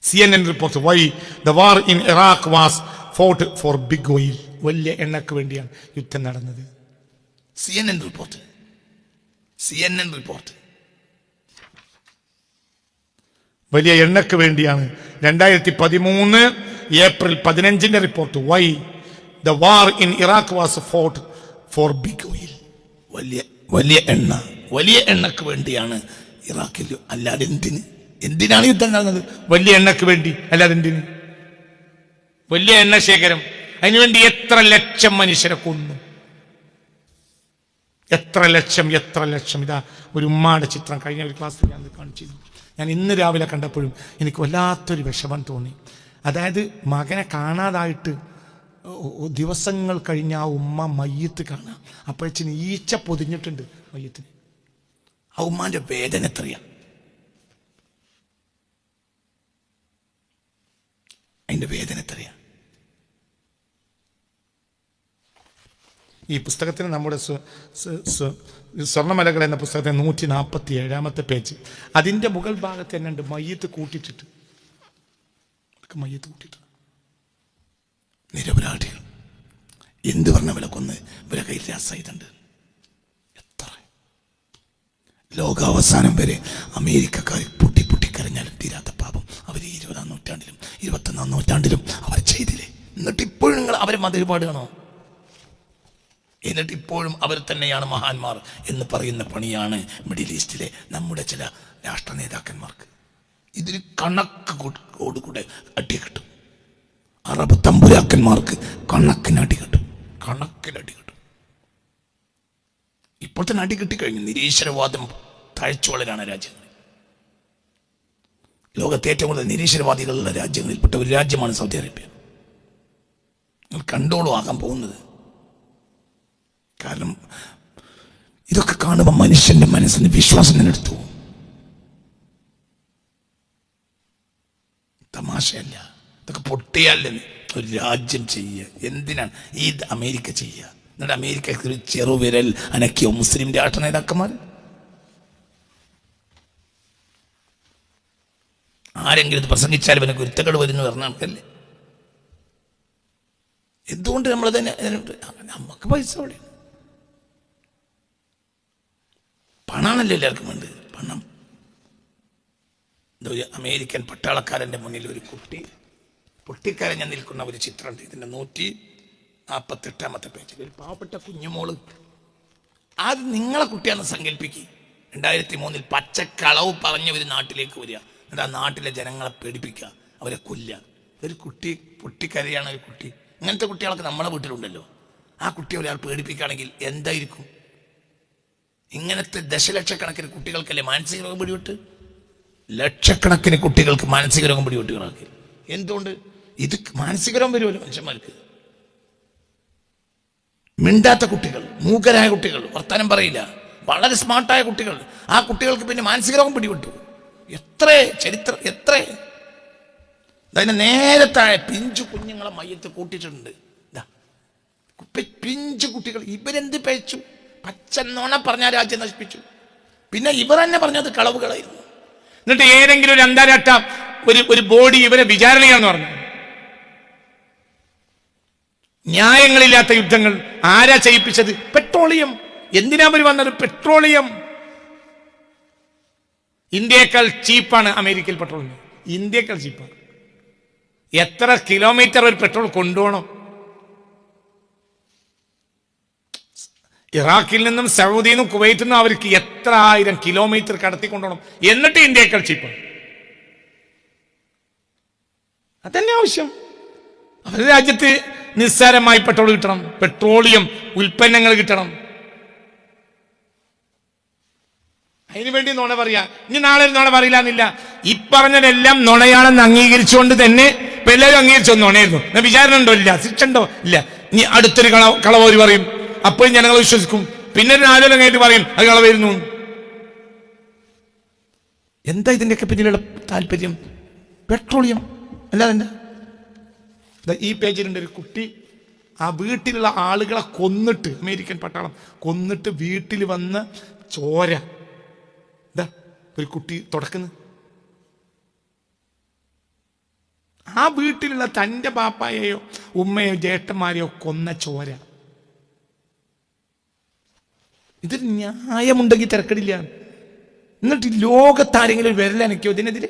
CNN report, why the war in Iraq was fought for big oil. വലിയ എണ്ണക്ക് വേണ്ടിയാണ് യുദ്ധം നടന്നത്. CNN റിപ്പോർട്ട് വലിയ എണ്ണക്ക് വേണ്ടിയാണ്. 2013 ഏപ്രിൽ 15 report, why the war in Iraq was fought for big oil. വലിയ എണ്ണക്ക് വേണ്ടിയാണ് ഇറാഖിൽ. അല്ലാതെ എന്തിനാണ് യുദ്ധം നടന്നത്? വലിയ എണ്ണക്ക് വേണ്ടി, അല്ലാതെ എന്തിന്? വലിയ എണ്ണ ശേഖരം. അതിനുവേണ്ടി എത്ര ലക്ഷം മനുഷ്യരെ കൊന്നു, എത്ര ലക്ഷം. ഇതാ ഒരു ഉമ്മാടെ ചിത്രം കഴിഞ്ഞ ഒരു ക്ലാസ്സിൽ ഞാൻ കാണിച്ചിരുന്നു. ഞാൻ ഇന്ന് രാവിലെ കണ്ടപ്പോഴും എനിക്ക് വല്ലാത്തൊരു വിഷമം തോന്നി. അതായത് മകനെ കാണാതായിട്ട് ദിവസങ്ങൾ കഴിഞ്ഞ ആ ഉമ്മ മയ്യത്ത് കാണാം. അപ്പോഴേക്കും ഈച്ച പൊതിഞ്ഞിട്ടുണ്ട് മയ്യത്തിന്. ആ ഉമ്മാന്റെ വേദന എത്രയാ! അതിന്റെ വേദന എത്രയാ! ഈ പുസ്തകത്തിന് നമ്മുടെ സ്വർണ്ണമലകൾ എന്ന പുസ്തകത്തിന് 147 പേജ്, അതിൻ്റെ മുകൾ ഭാഗത്ത് തന്നെ ഉണ്ട് മയ്യത്ത് കൂട്ടിയിട്ടിട്ട്. നിരപരാധികൾ എന്ത് പറഞ്ഞ വില കൊന്ന് ഇവരെ കയ്യിൽ രാസായുധമുണ്ട്. എത്ര ലോകാവസാനം വരെ അമേരിക്കക്കാർ പൊട്ടിക്കരഞ്ഞാലും തീരാത്ത പാപം അവർ 20-ാം നൂറ്റാണ്ടിലും 21-ാം നൂറ്റാണ്ടിലും അവർ ചെയ്തില്ലേ? എന്നിട്ട് ഇപ്പോഴും നിങ്ങൾ അവരെ മതിരുപാടുകയാണോ? എന്നിട്ട് ഇപ്പോഴും അവർ തന്നെയാണ് മഹാന്മാർ എന്ന് പറയുന്ന പണിയാണ് മിഡിൽ ഈസ്റ്റിലെ നമ്മുടെ ചില രാഷ്ട്ര നേതാക്കന്മാർക്ക്. ഇതിന് കണക്കോടുകൂടെ അടി കിട്ടും. അറബ് തമ്പുരാക്കന്മാർക്ക് കണക്കിന് അടി കിട്ടും. ഇപ്പോൾ തന്നെ അടി കിട്ടിക്കഴിഞ്ഞു. നിരീശ്വരവാദം തഴച്ചു വളരാണ് രാജ്യങ്ങൾ. ലോകത്തെ ഏറ്റവും കൂടുതൽ നിരീശ്വരവാദികളുള്ള രാജ്യങ്ങളിൽപ്പെട്ട ഒരു രാജ്യമാണ് സൗദി അറേബ്യ. നിങ്ങൾ കണ്ടോളൂ ആകാൻ പോകുന്നത്. കാരണം ഇതൊക്കെ കാണുമ്പോൾ മനുഷ്യന്റെ മനസ്സിന് വിശ്വാസം തന്നെ എടുത്തു. തമാശയല്ല, ഇതൊക്കെ പൊട്ടിയല്ലേ ഒരു രാജ്യം ചെയ്യുക. എന്തിനാണ് ഈ അമേരിക്ക ചെയ്യുക? എന്നിട്ട് അമേരിക്ക ഒരു ചെറുവിരൽ അനക്കിയോ മുസ്ലിം രാഷ്ട്ര നേതാക്കന്മാർ? ആരെങ്കിലും ഇത് പ്രസംഗിച്ചാലും ഇവന് കുരുത്തക്കേട് വരുന്നു പറഞ്ഞ ആൾക്കല്ലേ? എന്തുകൊണ്ട് നമ്മൾ തന്നെ നമുക്ക് പൈസ അവിടെ പണമാണല്ലോ എല്ലാവർക്കും വേണ്ടത്. പണം. ഒരു അമേരിക്കൻ പട്ടാളക്കാരൻ്റെ മുന്നിൽ ഒരു കുട്ടി പൊട്ടിക്കരഞ്ഞ് നിൽക്കുന്ന ഒരു ചിത്രമുണ്ട്. ഇതിൻ്റെ 148 പേജിൽ ഒരു പാവപ്പെട്ട കുഞ്ഞുമോള് അത് നിങ്ങളെ കുട്ടിയാണെന്ന് സങ്കല്പിക്കുക. 2003 പച്ചക്കളവ് പറഞ്ഞ ഒരു നാട്ടിലേക്ക് വരിക, എന്നിട്ട് ആ നാട്ടിലെ ജനങ്ങളെ പേടിപ്പിക്കുക, അവരെ കൊല്ലുക. ഒരു കുട്ടി പൊട്ടിക്കരയാണ് ഒരു കുട്ടി. ഇങ്ങനത്തെ കുട്ടികളൊക്കെ നമ്മളെ വീട്ടിലുണ്ടല്ലോ. ആ കുട്ടിയെ ഒരാൾ പേടിപ്പിക്കുകയാണെങ്കിൽ എന്തായിരിക്കും? ഇങ്ങനത്തെ ദശലക്ഷക്കണക്കിന് കുട്ടികൾക്കല്ലേ മാനസിക രോഗം പിടിവിട്ട്? ലക്ഷക്കണക്കിന് കുട്ടികൾക്ക് മാനസിക രോഗം പിടിവിട്ട് കിടക്കുക. എന്തുകൊണ്ട്? ഇത് മാനസിക രോഗം വരുമല്ലോ മനുഷ്യന്മാർക്ക്. മിണ്ടാത്ത കുട്ടികൾ, മൂകരായ കുട്ടികൾ, വർത്തമാനം പറയില്ല, വളരെ സ്മാർട്ടായ കുട്ടികൾ, ആ കുട്ടികൾക്ക് പിന്നെ മാനസിക രോഗം പിടിവിട്ടു. എത്ര ചരിത്രം, എത്ര അതിന് നേരത്തായ പിഞ്ചു കുഞ്ഞുങ്ങളെ മയ്യത്ത് കൂട്ടിയിട്ടുണ്ട്. പിഞ്ചു കുട്ടികൾ. ഇവരെന്ത് പയച്ചു? പച്ച നോണ പറഞ്ഞ രാജ്യം നശിപ്പിച്ചു. പിന്നെ ഇവർ തന്നെ പറഞ്ഞത് കളവുകളായിരുന്നു. എന്നിട്ട് ഏതെങ്കിലും ഒരു അന്താരാഷ്ട്ര ഒരു ബോഡി ഇവരെ വിചാരണയാന്ന് പറഞ്ഞു. ന്യായങ്ങളില്ലാത്ത യുദ്ധങ്ങൾ ആരാ ചെയ്യിപ്പിച്ചത്? പെട്രോളിയം. എന്തിനാ അവർ വന്നത്? പെട്രോളിയം. ഇന്ത്യയേക്കാൾ ചീപ്പാണ് അമേരിക്കയിൽ പെട്രോളിയം. ഇന്ത്യയേക്കാൾ ചീപ്പാണ്. എത്ര കിലോമീറ്റർ ഒരു പെട്രോൾ കൊണ്ടുപോകണം? ഇറാഖിൽ നിന്നും സൗദിയിൽ നിന്നും കുവൈറ്റിൽ നിന്നും അവർക്ക് എത്ര 1000 കിലോമീറ്റർ കടത്തി കൊണ്ടുപോകണം. എന്നിട്ട് ഇന്ത്യയേക്കാൾ ചീപ്പാണ്. അതന്നെ ആവശ്യം. അവരുടെ രാജ്യത്ത് നിസ്സാരമായി പെട്രോൾ കിട്ടണം, പെട്രോളിയം ഉൽപ്പന്നങ്ങൾ കിട്ടണം. അതിനുവേണ്ടി നുണ പറയാ. ഇനി നാളെ നുണ പറയില്ല എന്നില്ല. ഈ പറഞ്ഞതെല്ലാം നുണയാണെന്ന് അംഗീകരിച്ചുകൊണ്ട് തന്നെ ഇപ്പൊ എല്ലാവരും അംഗീകരിച്ചോ നുണയായിരുന്നു. വിചാരണ ഉണ്ടോ? ഇല്ല. ശിക്ഷ ഉണ്ടോ? ഇല്ല. ഇനി അടുത്തൊരു കളവര് പറയും, അപ്പോഴും ജനങ്ങൾ വിശ്വസിക്കും. പിന്നെ ഒരു 4 കൊല്ലം കഴിഞ്ഞിട്ട് പറയും അത് കളവായിരുന്നു. എന്താ ഇതിന്റെയൊക്കെ പിന്നിലുള്ള താല്പര്യം? പെട്രോളിയം അല്ലാതെ എന്താ? ഈ പേജിലുണ്ട് ഒരു കുട്ടി ആ വീട്ടിലുള്ള ആളുകളെ കൊന്നിട്ട്, അമേരിക്കൻ പട്ടാളം കൊന്നിട്ട് വീട്ടിൽ വന്ന് ചോര ഇതാ ഒരു കുട്ടി തുടക്കുന്നു. ആ വീട്ടിലുള്ള തൻ്റെ ബാപ്പായെയോ ഉമ്മയോ ജേട്ടന്മാരെയോ കൊന്ന ചോര. ഇതൊരു ന്യായമുണ്ടെങ്കിൽ തിരക്കടില്ല. എന്നിട്ട് ലോകത്താരെങ്കിലും ഒരു വിരലനക്കോ ഇതിനെതിരെ?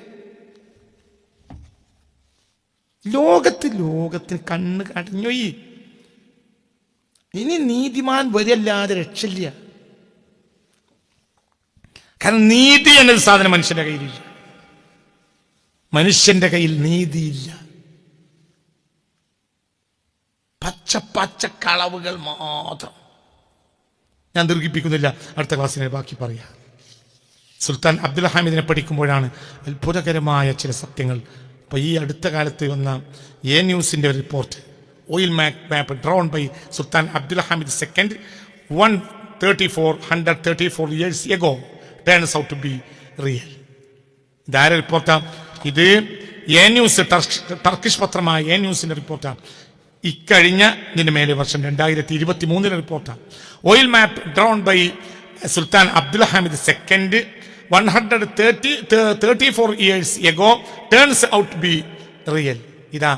ലോകത്തിന് കണ്ണ് കടഞ്ഞോയി. ഇനി നീതിമാൻ വരല്ലാതെ രക്ഷയില്ല. കാരണം നീതി എന്നൊരു സാധനം മനുഷ്യന്റെ കയ്യിലില്ല. മനുഷ്യന്റെ കയ്യിൽ നീതിയില്ല. പച്ച കളവുകൾ മാത്രം. ഞാൻ ദീർഘിപ്പിക്കുന്നില്ല, അടുത്ത ക്ലാസ്സിനെ ബാക്കി പറയാം. സുൽത്താൻ അബ്ദുൽ ഹമീദിനെ പഠിക്കുമ്പോഴാണ് അത്ഭുതകരമായ ചില സത്യങ്ങൾ. അപ്പോൾ ഈ അടുത്ത കാലത്ത് വന്ന എ ന്യൂസിൻ്റെ ഒരു report, oil map drawn by Sultan Abdul Hamid II 134 years ago turns out to be real. ഇതാരെ റിപ്പോർട്ടാണ്? ഇത് എ ന്യൂസ്, ടർക്കിഷ് പത്രമായ എ ന്യൂസിൻ്റെ റിപ്പോർട്ടാണ്. ഇക്കഴിഞ്ഞ ഇതിൻ്റെ മേലെ വർഷം 2023 റിപ്പോർട്ടാണ്. Oil map drawn by Sultan Abdul Hamid II 134 years ago turns out to be real. ഇതാ,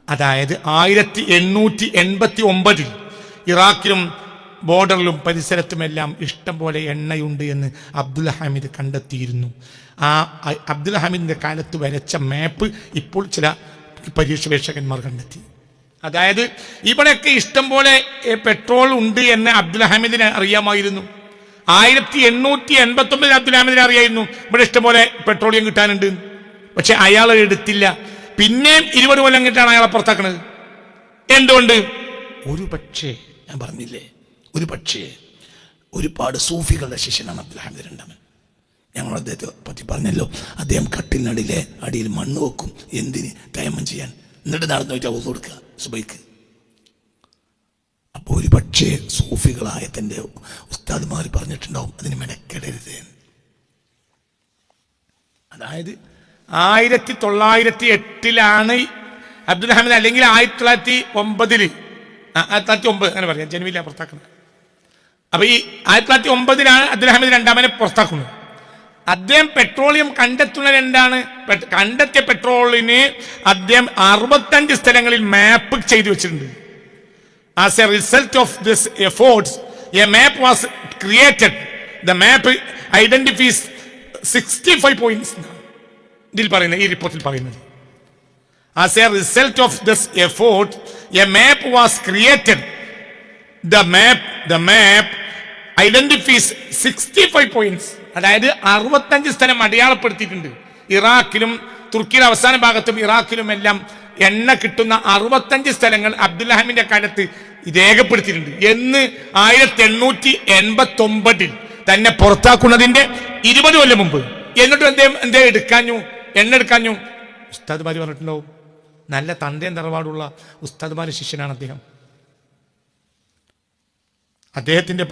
അതായത് 1889 ഇറാഖിലും ബോർഡറിലും പരിസരത്തുമെല്ലാം ഇഷ്ടം പോലെ എണ്ണയുണ്ട് എന്ന് അബ്ദുൽ ഹമീദ് കണ്ടെത്തിയിരുന്നു. ആ അബ്ദുൽ ഹമീദിന്റെ കാലത്ത് വരച്ച മാപ്പ് ഇപ്പോൾ ചില പര്യവേക്ഷകന്മാർ കണ്ടെത്തി. അതായത് ഇവിടെയൊക്കെ ഇഷ്ടം പോലെ പെട്രോൾ ഉണ്ട് എന്ന് അബ്ദുൽ ഹമീദിനെ അറിയാമായിരുന്നു. 1889 അബ്ദുൽ ഹമീദിനെ അറിയായിരുന്നു ഇവിടെ ഇഷ്ടംപോലെ പെട്രോളിയം കിട്ടാനുണ്ട്. പക്ഷെ അയാൾ എടുത്തില്ല. പിന്നെയും 20 കൊല്ലം കിട്ടാണ് അയാളെ പുറത്താക്കണത്. എന്തുകൊണ്ട്? ഒരു പക്ഷേ, ഞാൻ പറഞ്ഞില്ലേ, ഒരു പക്ഷേ ഒരുപാട് സൂഫികളുടെ ശിഷ്യനാണ് അബ്ദുൽ ഹമീദ് II. ഞങ്ങൾ അദ്ദേഹത്തെ പറ്റി പറഞ്ഞല്ലോ, അദ്ദേഹം കട്ടിലിനടിയിലെ അടിയിൽ മണ്ണ് വെക്കും. എന്തിന്? തയമ്മം ചെയ്യാൻ. എന്നിട്ട് നടന്നു വെച്ചാൽ ഒന്നു കൊടുക്കുക സുബൈക്ക്. അപ്പോൾ ഒരു പക്ഷേ സൂഫികളായ തൻ്റെ ഉസ്താദ്മാർ പറഞ്ഞിട്ടുണ്ടാവും അതിന് മെനക്കെടരുത്. അതായത് 1908 അബ്ദുൽ ഹമീദ്, അല്ലെങ്കിൽ 1909, 1909 അങ്ങനെ പറയാം, ജനുവരിയിലാണ് പുറത്താക്കുന്നത്. അപ്പൊ ഈ 1909 അബ്ദുൽ ഹമീദ് II പുറത്താക്കുന്നത്. അദ്ദേഹം പെട്രോളിയം കണ്ടെത്തുന്നത് എന്താണ്? കണ്ടെത്തിയ പെട്രോളിന് അദ്ദേഹം 65 സ്ഥലങ്ങളിൽ മാപ്പ് ചെയ്തു വെച്ചിട്ടുണ്ട്. As a result of this efforts, a map was created. The map identifies 65 points. ഇതിൽ പറയുന്നത്, ഈ റിപ്പോർട്ടിൽ പറയുന്നത്, as a result of this effort, a map was created. The map identifies 65 points, അതായത് 65 സ്ഥലം അടയാളപ്പെടുത്തിയിട്ടുണ്ട്. ഇറാഖിലും തുർക്കിയുടെ അവസാന ഭാഗത്തും ഇറാഖിലും എല്ലാം എണ്ണ കിട്ടുന്ന 65 സ്ഥലങ്ങൾ അബ്ദുൽ കാലത്ത് രേഖപ്പെടുത്തിയിട്ടുണ്ട് എന്ന് 1889 തന്നെ പുറത്താക്കുന്നതിന്റെ 20 കൊല്ലം മുമ്പ്. എന്നിട്ടും എന്തേ എണ്ണ എടുക്കാഞ്ഞു? ഉസ്താദ്മാര് പറഞ്ഞിട്ടുണ്ടാവും, നല്ല തന്തയും തറവാടുള്ള ഉസ്താദ്മാരുടെ ശിഷ്യനാണ് അദ്ദേഹം. അദ്ദേഹത്തിന്റെ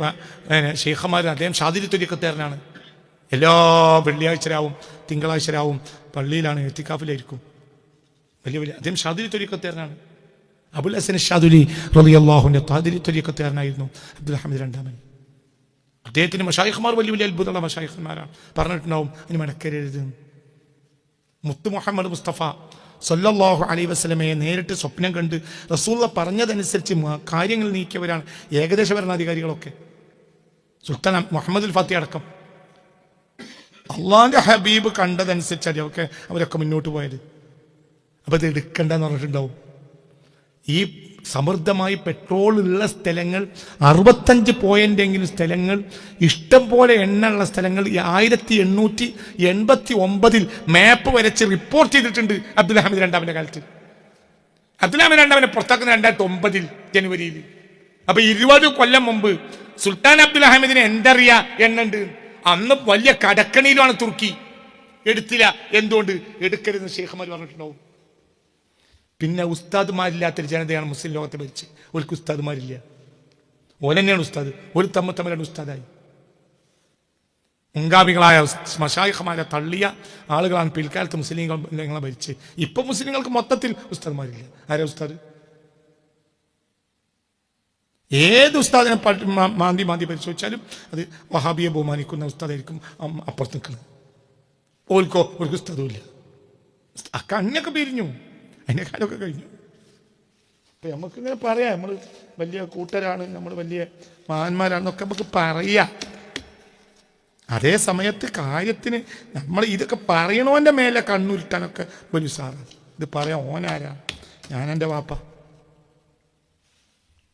ശൈഖന്മാർ, അദ്ദേഹം ഷാദിരി ത്വരീഖത്തുകാരനാണ്. എല്ലാ വെള്ളിയാഴ്ച രാവും തിങ്കളാഴ്ച രാവും പള്ളിയിലാണ്, ഇത്തിക്കാഫിലായിരിക്കും. അദ്ദേഹം ഷാദിരി ത്വരീഖത്തുകാരനാണ്. അബുൽ ഹസൻ ഷാദുലി റളിയല്ലാഹുവിന്റെ ഖാദിരി ത്വരീഖത്തുകാരനായിരുന്നു അബ്ദുൽ ഹമീദ് രണ്ടാമൻ. അദ്ദേഹത്തിന് മശായിഖ്മാർ വലിയ വലിയ അത്ഭുതമുള്ള മശായിഖന്മാരാണ്. പറഞ്ഞിട്ടുണ്ടാവും അതിന് മടക്കരുത്. മുത്ത് മുഹമ്മദ് മുസ്തഫ സല്ലല്ലാഹു അലൈഹി വസല്ലമയെ നേരിട്ട് സ്വപ്നം കണ്ട് റസൂലുള്ളാഹി പറഞ്ഞതനുസരിച്ച് കാര്യങ്ങൾ നീക്കിയവരാണ് ഏകദേശ ഭരണാധികാരികളൊക്കെ. സുൽത്താൻ മുഹമ്മദ് ഫാത്തി അടക്കം അള്ളാന്റെ ഹബീബ് കണ്ടതനുസരിച്ച് അവരൊക്കെ മുന്നോട്ട് പോയത്. അപ്പൊ ഇത് എടുക്കണ്ടെന്ന് പറഞ്ഞിട്ടുണ്ടാവും. ഈ സമൃദ്ധമായി പെട്രോൾ ഉള്ള സ്ഥലങ്ങൾ 65 പോയിന്റെങ്കിലും സ്ഥലങ്ങൾ, ഇഷ്ടം പോലെ എണ്ണ ഉള്ള സ്ഥലങ്ങൾ 1889 മാപ്പ് വരച്ച് റിപ്പോർട്ട് ചെയ്തിട്ടുണ്ട് അബ്ദുൽ ഹമീദ് രണ്ടാമന്റെ കാലത്ത്. അബ്ദുൽ ഹമീദ് രണ്ടാമനെ പുറത്താക്കുന്ന 2009 ജനുവരിയിൽ. അപ്പൊ 20 കൊല്ലം മുമ്പ് സുൽത്താൻ അബ്ദുൽ ഹമീദിനെ എന്തറിയാ എണ്ണുണ്ട്. അന്ന് വലിയ കടക്കണിയിലാണ് തുർക്കി, എടുത്തില്ല. എന്തുകൊണ്ട് എടുക്കരുതെന്ന് ശൈഖ്മാർ പറഞ്ഞിട്ടുണ്ടാവും. പിന്നെ ഉസ്താദ്മാരില്ലാത്തൊരു ജനതയാണ് മുസ്ലിം ലോകത്തെ ഭരിച്ച്. ഓർക്ക് ഉസ്താദ്മാരില്ല, ഓലെന്നെയാണ് ഉസ്താദ്. ഒരു തമ്മിലാണ് ഉസ്താദായി. മുൻഗാമികളായ മശായിഖ്മാരെ തള്ളിയ ആളുകളാണ് പിൽക്കാലത്ത് മുസ്ലിങ്ങളെ ഭരിച്ച്. ഇപ്പൊ മുസ്ലിങ്ങൾക്ക് മൊത്തത്തിൽ ഉസ്താദ്മാരില്ല. ആരാ ഉസ്താദ്? ഏത് ഉസ്താദിനെ മാന്തി പരിശോധിച്ചാലും അത് വഹാബിയെ ബഹുമാനിക്കുന്ന ഉസ്താദായിരിക്കും അപ്പുറത്ത് നിൽക്കുന്നത്. ഓൽക്കോ ഒരു ഉസ്താദും ഇല്ല. ആ കണ്ണൊക്കെ പിരിഞ്ഞു, അതിൻ്റെ കാലമൊക്കെ കഴിഞ്ഞു. അപ്പം നമുക്കിങ്ങനെ പറയാം, നമ്മൾ വലിയ കൂട്ടരാണ്, നമ്മൾ വലിയ മഹാന്മാരാണെന്നൊക്കെ നമുക്ക് പറയാം. അതേ സമയത്ത് കാര്യത്തിന് നമ്മൾ ഇതൊക്കെ പറയണോൻ്റെ മേലെ കണ്ണുരുട്ടാനൊക്കെ വലിയ സാറാണ്. ഇത് പറയാം ഓനാരാ? ഞാൻ എൻ്റെ വാപ്പ.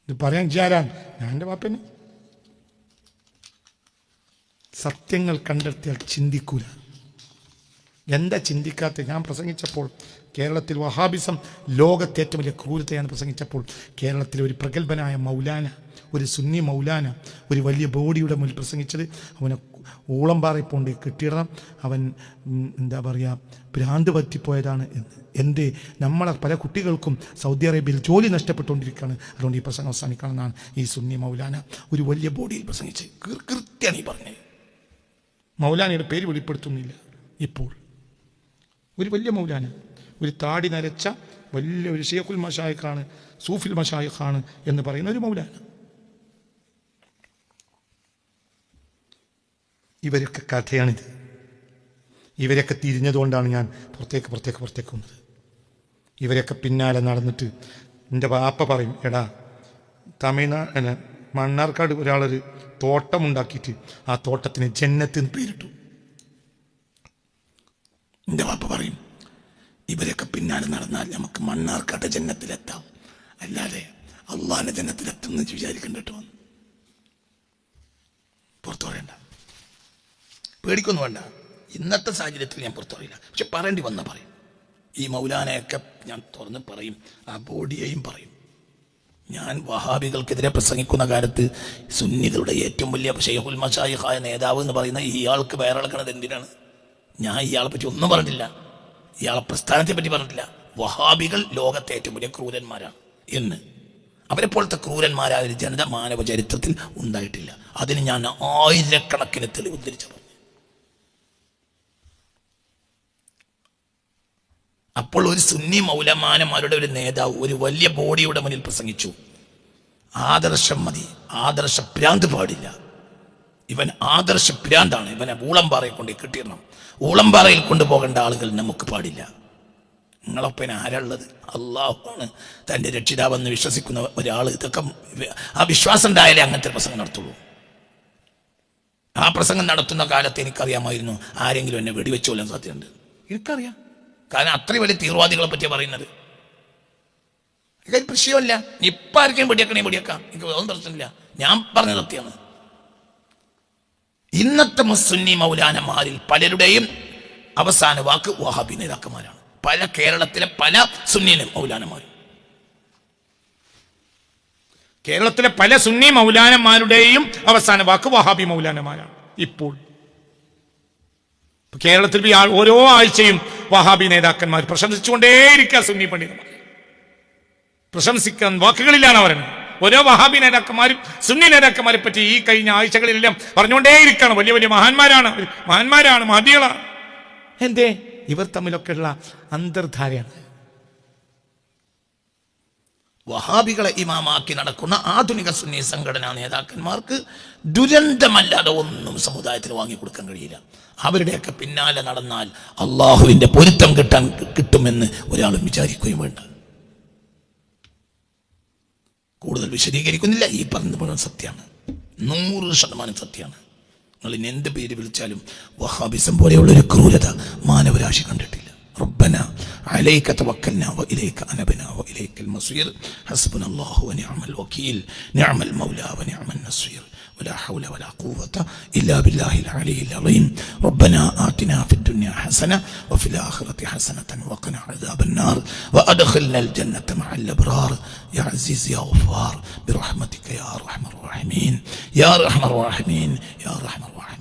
ഇത് പറയാൻ ഇജാരാണ്? ഞാൻ എൻ്റെ വാപ്പന്. സത്യങ്ങൾ കണ്ടെത്തിയാൽ ചിന്തിക്കൂല. എന്താ ചിന്തിക്കാത്ത? ഞാൻ പ്രസംഗിച്ചപ്പോൾ കേരളത്തിൽ വഹാബിസം ലോകത്തെ ഏറ്റവും വലിയ ക്രൂരതയാണ് പ്രസംഗിച്ചപ്പോൾ കേരളത്തിലെ ഒരു പ്രഗത്ഭനായ മൗലാന, ഒരു സുന്നി മൗലാന, ഒരു വലിയ ബോഡിയുടെ മുന്നിൽ പ്രസംഗിച്ചത് അവനെ ഊളംപാറയിൽ പോണ്ട് കെട്ടിയിടണം, അവൻ എന്താ പറയുക ഭ്രാന്ത് പറ്റിപ്പോയതാണ് എന്ന്. എന്തേ? നമ്മളെ പല കുട്ടികൾക്കും സൗദി അറേബ്യയിൽ ജോലി നഷ്ടപ്പെട്ടുകൊണ്ടിരിക്കുകയാണ്, അതുകൊണ്ട് ഈ പ്രസംഗം അവസാനിക്കണമെന്നാണ് ഈ സുന്നി മൗലാന ഒരു വലിയ ബോഡിയിൽ പ്രസംഗിച്ച്. കൃത്യമാണ് ഈ പറഞ്ഞത്. മൗലാനയുടെ പേര് വെളിപ്പെടുത്തുന്നില്ല ഇപ്പോൾ. ഒരു വലിയ മൗലാന, ഒരു താടി നരച്ച വലിയ ഒരു ഷെയ്ഖുൽ മശായിഖാണ്, സൂഫിൽ മശായിഖാണ് എന്ന് പറയുന്ന ഒരു മൗലാന. ഇവരൊക്കെ കഥയാണിത്. ഇവരൊക്കെ തിരിഞ്ഞതുകൊണ്ടാണ് ഞാൻ പുറത്തേക്ക് വന്നത്. ഇവരൊക്കെ പിന്നാലെ നടന്നിട്ട് എൻ്റെ വാപ്പ പറയും, എടാ തമിഴ്നാട് മണ്ണാർക്കാട് ഒരാളൊരു തോട്ടമുണ്ടാക്കിയിട്ട് ആ തോട്ടത്തിന് ജന്നത്ത് എന്ന് പേരിട്ടു. എൻ്റെ വാപ്പ പറയും, ഇവരൊക്കെ പിന്നാലെ നടന്നാൽ നമുക്ക് മണ്ണാർക്കാട്ടെ ജന്നത്തിലെത്താം, അല്ലാതെ അള്ളാഹിന്റെ ജന്നത്തിലെത്തും എന്ന് വിചാരിക്കണ്ട കേട്ടോ. പുറത്തു പറയണ്ട, പേടിക്കൊന്നും വേണ്ട. ഇന്നത്തെ സാഹചര്യത്തിൽ ഞാൻ പുറത്തു പറയില്ല, പക്ഷെ പറയേണ്ടി വന്നാൽ പറയും. ഈ മൗലാനയൊക്കെ ഞാൻ തുറന്ന് പറയും, ആ ബോഡിയെയും പറയും. ഞാൻ വഹാബികൾക്കെതിരെ പ്രസംഗിക്കുന്ന കാലത്ത് സുന്നികളുടെ ഏറ്റവും വലിയ ഷെയ്ഖുൽ മശായിഖായ നേതാവ് എന്ന് പറയുന്ന ഇയാൾക്ക് വയറിളക്കണത് എന്തിനാണ്? ഞാൻ ഇയാളെ പറ്റി ഒന്നും പറഞ്ഞിട്ടില്ല, ഇയാളെ പ്രസ്ഥാനത്തെ പറ്റി പറഞ്ഞിട്ടില്ല. വഹാബികൾ ലോകത്തെ ഏറ്റവും വലിയ ക്രൂരന്മാരാണ് എന്ന്. അവരെ പോലത്തെ ക്രൂരന്മാരായ ഒരു ജനത മാനവ ചരിത്രത്തിൽ ഉണ്ടായിട്ടില്ല. അതിന് ഞാൻ ആയിരക്കണക്കിന് തെളിവ് ഉദ്ധരിച്ചു പറഞ്ഞു. അപ്പോൾ ഒരു സുന്നി മൗലമാനമാരുടെ ഒരു നേതാവ് ഒരു വലിയ ബോഡിയുടെ മുന്നിൽ പ്രസംഗിച്ചു, ആദർശം മതി, ആദർശ ഭ്രാന്ത് പാടില്ല. ഇവൻ ആദർശ ഭ്രാന്താണ്, ഇവനെ ഊളംപാറയിൽ കൊണ്ട് കിട്ടിയിടണം, ഊളംപാറയിൽ കൊണ്ടുപോകേണ്ട ആളുകൾ നമുക്ക് പാടില്ല. നിങ്ങളൊപ്പം ആരാളുള്ളത്? അള്ളാഹുവാണ് തൻ്റെ രക്ഷിതാവെന്ന് വിശ്വസിക്കുന്ന ഒരാൾ. ഇതൊക്കെ ആ വിശ്വാസം ഉണ്ടായാലേ അങ്ങനത്തെ പ്രസംഗം നടത്തുള്ളൂ. ആ പ്രസംഗം നടത്തുന്ന കാലത്ത് എനിക്കറിയാമായിരുന്നു ആരെങ്കിലും എന്നെ വെടിവെച്ച് കൊല്ലാൻ സാധ്യതയുണ്ട്. എനിക്കറിയാം, കാരണം അത്രയും വലിയ തീവ്രവാദികളെ പറ്റിയാണ് പറയുന്നത്. പ്രശ്നമില്ല, ഇപ്പം ആർക്കും വെടിയേക്കണേ വെടിയേക്കാം, എനിക്ക് ഒന്നും പ്രശ്നമില്ല. ഞാൻ പറഞ്ഞ സത്യമാണ്. ഇന്നത്തെ മുസ്ലിം മൗലാനമാരിൽ പലരുടെയും അവസാന വാക്ക് വഹാബി നേതാക്കന്മാരാണ്. കേരളത്തിലെ പല സുന്നി മൗലാനമാരും, കേരളത്തിലെ പല സുന്നി മൗലാനമാരുടെയും അവസാന വാക്ക് വഹാബി മൗലാനമാരാണ്. ഇപ്പോൾ കേരളത്തിൽ ഓരോ ആഴ്ചയും വഹാബി നേതാക്കന്മാർ പ്രശംസിച്ചുകൊണ്ടേയിരിക്കുക. സുന്നി പണ്ഡിതന്മാർ പ്രശംസിക്കാൻ വാക്കുകളിലാണ് അവരാണ്. ഓരോ വഹാബി നേതാക്കന്മാരും സുന്നി നേതാക്കന്മാരെ പറ്റി ഈ കഴിഞ്ഞ ആഴ്ചകളിലെല്ലാം പറഞ്ഞുകൊണ്ടേയിരിക്കുകയാണ്. വലിയ വലിയ മഹാന്മാരാണ്, മഹദികളാണ്. എന്തേ? ഇവർ തമ്മിലൊക്കെയുള്ള അന്തർധാരയാണ്. വഹാബികളെ ഇമാമാക്കി നടക്കുന്ന ആധുനിക സുന്നി സംഘടനാ നേതാക്കന്മാർക്ക് ദുരന്തമല്ലാതെ ഒന്നും സമുദായത്തിന് വാങ്ങിക്കൊടുക്കാൻ കഴിയില്ല. അവരുടെയൊക്കെ പിന്നാലെ നടന്നാൽ അള്ളാഹുവിന്റെ പൊരുത്തം കിട്ടുമെന്ന് ഒരാളും വിചാരിക്കുകയും വേണ്ട. കൂടുതൽ വിശദീകരിക്കുന്നില്ല. ഈ പറഞ്ഞ മുഴുവൻ സത്യമാണ്, 100% സത്യമാണ്. നിങ്ങൾ ഇനി എന്ത് പേര് വിളിച്ചാലും വഹാബിസം പോലെയുള്ള ഒരു ക്രൂരത മാനവരാശി കണ്ടിട്ടില്ല. ربنا عليك توكلنا وإليك أنبنا وإليك المصير حسبنا الله ونعم الوكيل نعم المولى ونعم النصير ولا حول ولا قوة إلا بالله العلي العظيم ربنا آتنا في الدنيا حسنة وفي الآخرة حسنة وقنا عذاب النار وأدخلنا الجنة مع الأبرار يا عزيز يا غفار برحمتك يا أرحم الراحمين يا أرحم الراحمين يا أرحم الراحمين.